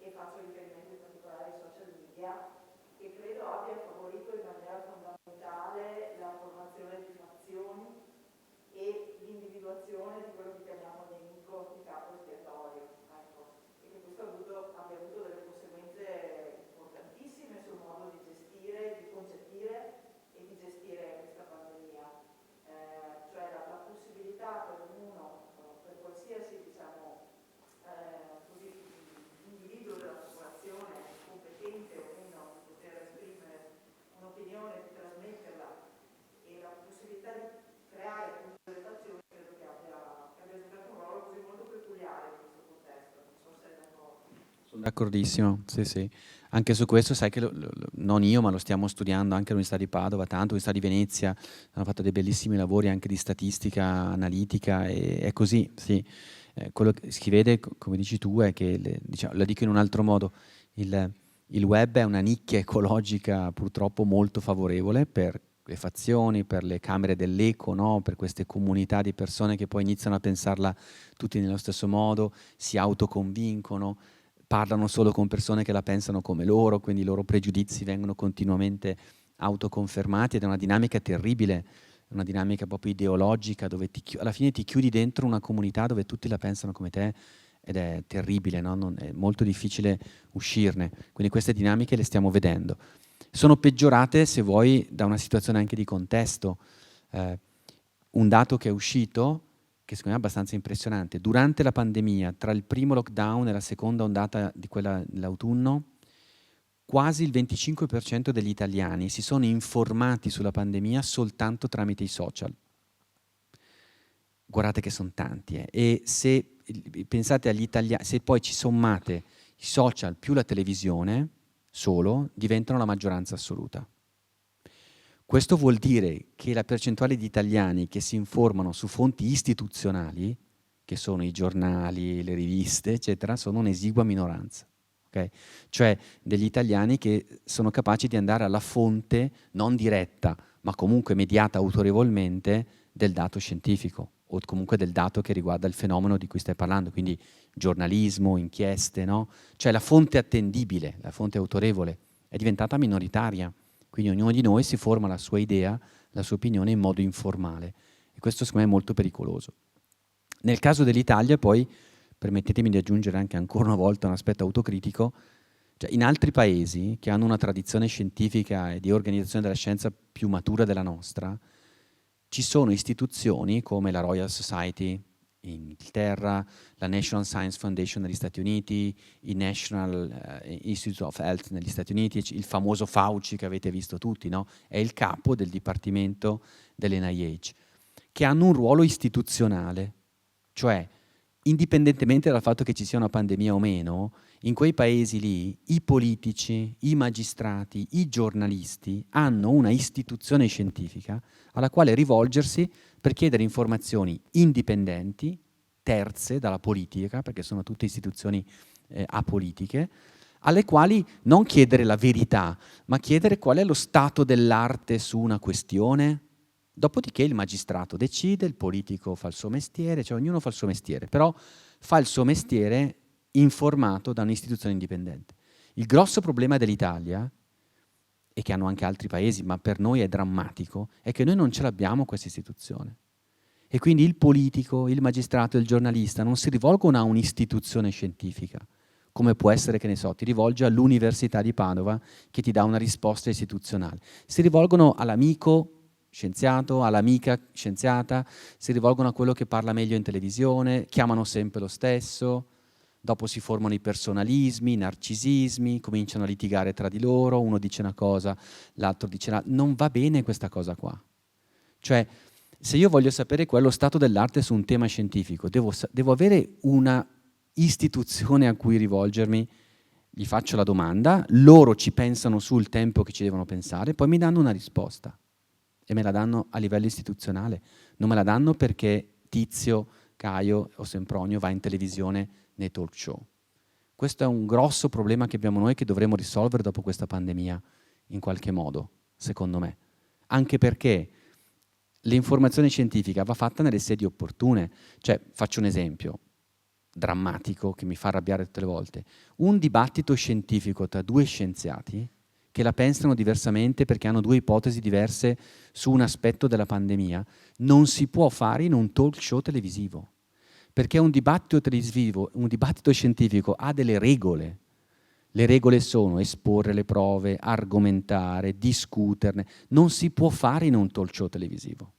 e faccio riferimento in particolare ai social media, che credo abbia favorito in maniera fondamentale la formazione di fazioni e l'individuazione di quello che chiamiamo nemico di capo espiatorio. Ecco. E che questo abbia avuto delle conseguenze importantissime sul modo di gestire, di concepire e di gestire questa pandemia. Cioè la possibilità per ognuno, per qualsiasi individuo della popolazione, competente o meno, di poter esprimere un'opinione, di trasmetterla, e la possibilità di creare delle fazioni, credo che abbia giocato un ruolo così molto peculiare in questo contesto. Non so se è d'accordo. Sono d'accordissimo, sì, sì. Anche su questo sai che non io, ma lo stiamo studiando anche all'Università di Padova, tanto all'Università di Venezia, hanno fatto dei bellissimi lavori anche di statistica analitica, e è così, sì. Quello che si vede, come dici tu, è che, diciamo, la dico in un altro modo, il web è una nicchia ecologica purtroppo molto favorevole per le fazioni, per le camere dell'eco, no? Per queste comunità di persone che poi iniziano a pensarla tutti nello stesso modo, si autoconvincono, parlano solo con persone che la pensano come loro, quindi i loro pregiudizi vengono continuamente autoconfermati, ed è una dinamica terribile, una dinamica proprio ideologica, dove alla fine ti chiudi dentro una comunità dove tutti la pensano come te, ed è terribile, no? È molto difficile uscirne. Quindi queste dinamiche le stiamo vedendo. Sono peggiorate, se vuoi, da una situazione anche di contesto. Un dato che è uscito, che secondo me è abbastanza impressionante: durante la pandemia, tra il primo lockdown e la seconda ondata di quella dell'autunno, quasi il 25% degli italiani si sono informati sulla pandemia soltanto tramite i social. Guardate che sono tanti, e se pensate agli italiani, se poi ci sommate i social più la televisione solo, diventano la maggioranza assoluta. Questo vuol dire che la percentuale di italiani che si informano su fonti istituzionali, che sono i giornali, le riviste, eccetera, sono un'esigua minoranza. Okay? Cioè degli italiani che sono capaci di andare alla fonte non diretta, ma comunque mediata autorevolmente, del dato scientifico, o comunque del dato che riguarda il fenomeno di cui stai parlando, quindi giornalismo, inchieste, no? Cioè la fonte attendibile, la fonte autorevole è diventata minoritaria, quindi ognuno di noi si forma la sua idea, la sua opinione in modo informale, e questo secondo me è molto pericoloso. Nel caso dell'Italia poi, permettetemi di aggiungere anche ancora una volta un aspetto autocritico, cioè in altri paesi che hanno una tradizione scientifica e di organizzazione della scienza più matura della nostra, ci sono istituzioni come la Royal Society in Inghilterra, la National Science Foundation negli Stati Uniti, il National Institute of Health negli Stati Uniti, il famoso Fauci che avete visto tutti, no? È il capo del dipartimento dell'NIH, che hanno un ruolo istituzionale, cioè indipendentemente dal fatto che ci sia una pandemia o meno, in quei paesi lì i politici, i magistrati, i giornalisti hanno una istituzione scientifica alla quale rivolgersi per chiedere informazioni indipendenti, terze dalla politica, perché sono tutte istituzioni apolitiche, alle quali non chiedere la verità, ma chiedere qual è lo stato dell'arte su una questione. Dopodiché il magistrato decide, il politico fa il suo mestiere, cioè ognuno fa il suo mestiere, però fa il suo mestiere informato da un'istituzione indipendente. Il grosso problema dell'Italia, e che hanno anche altri paesi, ma per noi è drammatico, è che noi non ce l'abbiamo questa istituzione. E quindi il politico, il magistrato, il giornalista non si rivolgono a un'istituzione scientifica, come può essere, che ne so, ti rivolgi all'Università di Padova che ti dà una risposta istituzionale. Si rivolgono all'amico scienziato, all'amica scienziata, si rivolgono a quello che parla meglio in televisione, chiamano sempre lo stesso, dopo si formano i personalismi, i narcisismi, cominciano a litigare tra di loro, uno dice una cosa, l'altro dice l'altra. Non va bene questa cosa qua. Cioè, se io voglio sapere qual è lo stato dell'arte su un tema scientifico, devo avere una istituzione a cui rivolgermi, gli faccio la domanda, loro ci pensano sul tempo che ci devono pensare, poi mi danno una risposta. E me la danno a livello istituzionale, non me la danno perché Tizio, Caio o Sempronio va in televisione nei talk show. Questo è un grosso problema che abbiamo noi, che dovremo risolvere dopo questa pandemia, in qualche modo, secondo me. Anche perché l'informazione scientifica va fatta nelle sedi opportune. Cioè, faccio un esempio drammatico che mi fa arrabbiare tutte le volte. Un dibattito scientifico tra due scienziati che la pensano diversamente perché hanno due ipotesi diverse su un aspetto della pandemia non si può fare in un talk show televisivo, perché un dibattito televisivo, un dibattito scientifico ha delle regole. Le regole sono esporre le prove, argomentare, discuterne. Non si può fare in un talk show televisivo.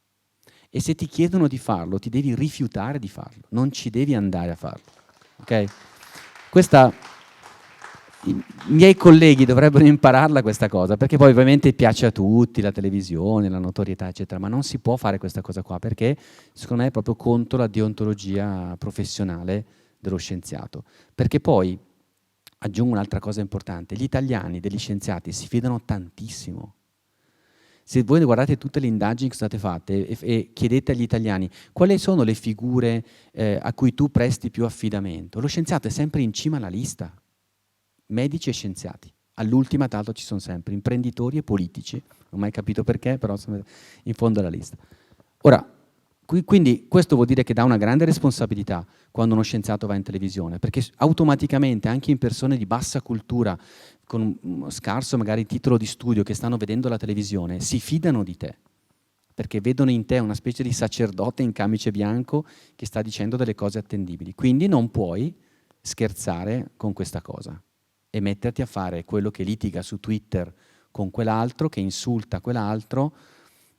E se ti chiedono di farlo, ti devi rifiutare di farlo, non ci devi andare a farlo. Okay? I miei colleghi dovrebbero impararla questa cosa, perché poi ovviamente piace a tutti, la televisione, la notorietà, eccetera, ma non si può fare questa cosa qua, perché secondo me è proprio contro la deontologia professionale dello scienziato. Perché poi, aggiungo un'altra cosa importante, gli italiani degli scienziati si fidano tantissimo. Se voi guardate tutte le indagini che sono state fatte e chiedete agli italiani quali sono le figure a cui tu presti più affidamento, lo scienziato è sempre in cima alla lista, medici e scienziati. All'ultima, tra l'altro, ci sono sempre imprenditori e politici, non ho mai capito perché, però sono in fondo alla lista. Ora, quindi questo vuol dire che dà una grande responsabilità quando uno scienziato va in televisione, perché automaticamente anche in persone di bassa cultura, con uno scarso magari titolo di studio, che stanno vedendo la televisione, si fidano di te, perché vedono in te una specie di sacerdote in camice bianco che sta dicendo delle cose attendibili. Quindi non puoi scherzare con questa cosa e metterti a fare quello che litiga su Twitter con quell'altro, che insulta quell'altro,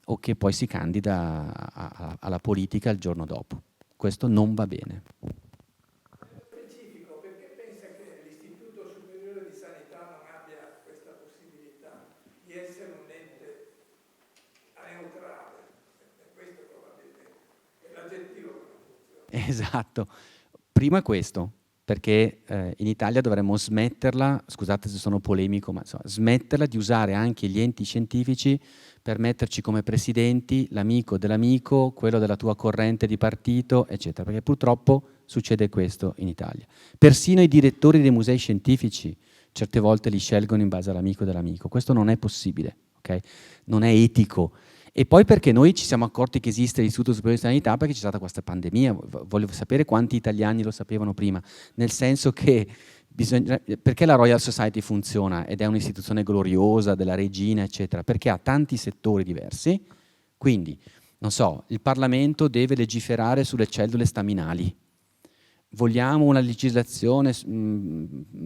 o che poi si candida alla politica il giorno dopo. Questo non va bene. Specifico, perché pensa che l'Istituto Superiore di Sanità non abbia questa possibilità di essere un ente neutrale? Questo probabilmente è l'aggettivo che non funziona. Esatto. Prima questo, perché in Italia dovremmo smetterla, scusate se sono polemico, ma insomma, smetterla di usare anche gli enti scientifici per metterci come presidenti l'amico dell'amico, quello della tua corrente di partito, eccetera, perché purtroppo succede questo in Italia. Persino i direttori dei musei scientifici certe volte li scelgono in base all'amico dell'amico. Questo non è possibile, ok? Non è etico. E poi perché noi ci siamo accorti che esiste l'Istituto Superiore di Sanità perché c'è stata questa pandemia. Volevo sapere quanti italiani lo sapevano prima, nel senso che perché la Royal Society funziona ed è un'istituzione gloriosa della regina, eccetera? Perché ha tanti settori diversi, quindi, non so, il Parlamento deve legiferare sulle cellule staminali. Vogliamo una legislazione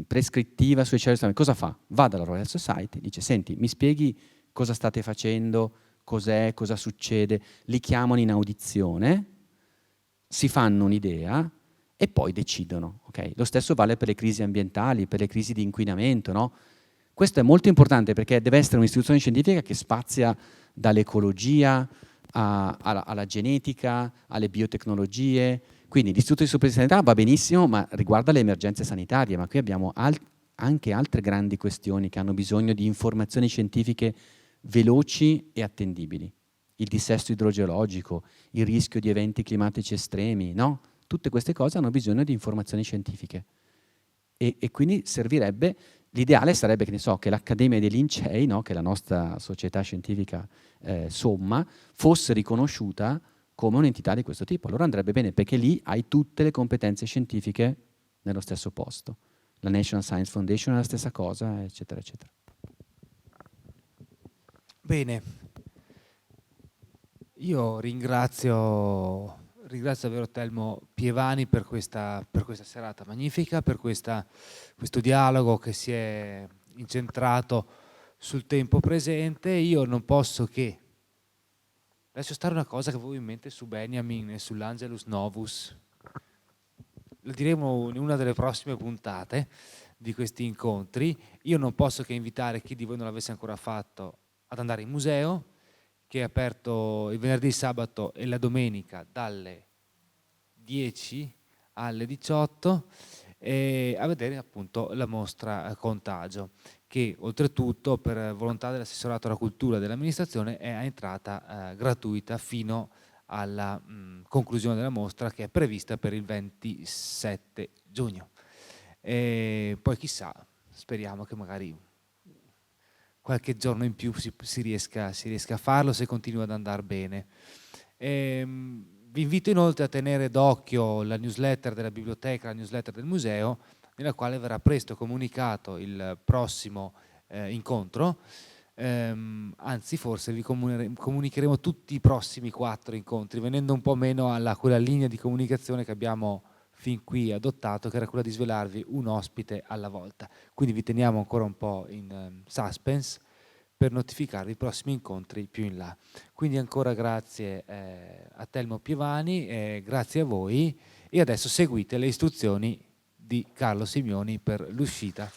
prescrittiva sulle cellule staminali. Cosa fa? Va dalla Royal Society, dice, senti, mi spieghi cosa state facendo, cos'è, cosa succede, li chiamano in audizione, si fanno un'idea e poi decidono. Okay? Lo stesso vale per le crisi ambientali, per le crisi di inquinamento. No? Questo è molto importante perché deve essere un'istituzione scientifica che spazia dall'ecologia alla genetica, alle biotecnologie. Quindi l'Istituto di Superiore di Sanità va benissimo, ma riguarda le emergenze sanitarie, ma qui abbiamo anche altre grandi questioni che hanno bisogno di informazioni scientifiche veloci e attendibili. Il dissesto idrogeologico, il rischio di eventi climatici estremi, no? Tutte queste cose hanno bisogno di informazioni scientifiche. E quindi servirebbe, l'ideale sarebbe che, ne so, che l'Accademia dei Lincei, no? Che è la nostra società scientifica somma, fosse riconosciuta come un'entità di questo tipo. Allora andrebbe bene, perché lì hai tutte le competenze scientifiche nello stesso posto. La National Science Foundation è la stessa cosa, eccetera, eccetera. Bene, io ringrazio davvero Telmo Pievani per questa serata magnifica, per questo dialogo che si è incentrato sul tempo presente. Io non posso che lascio stare una cosa che avevo in mente su Benjamin e sull'Angelus Novus. Lo diremo in una delle prossime puntate di questi incontri. Io non posso che invitare chi di voi non l'avesse ancora fatto ad andare in museo, che è aperto il venerdì, sabato e la domenica dalle 10 alle 18, e a vedere appunto la mostra Contagio, che oltretutto per volontà dell'assessorato alla cultura dell'amministrazione è a entrata gratuita fino alla conclusione della mostra, che è prevista per il 27 giugno. E poi chissà, speriamo che magari qualche giorno in più si riesca a farlo, se continua ad andare bene. Vi invito inoltre a tenere d'occhio la newsletter della biblioteca, la newsletter del museo, nella quale verrà presto comunicato il prossimo incontro. Anzi, forse vi comunicheremo tutti i prossimi 4 incontri, venendo un po' meno alla quella linea di comunicazione che abbiamo fin qui adottato, che era quella di svelarvi un ospite alla volta. Quindi vi teniamo ancora un po' in suspense per notificarvi i prossimi incontri più in là. Quindi ancora grazie a Telmo Pievani, grazie a voi, e adesso seguite le istruzioni di Carlo Simioni per l'uscita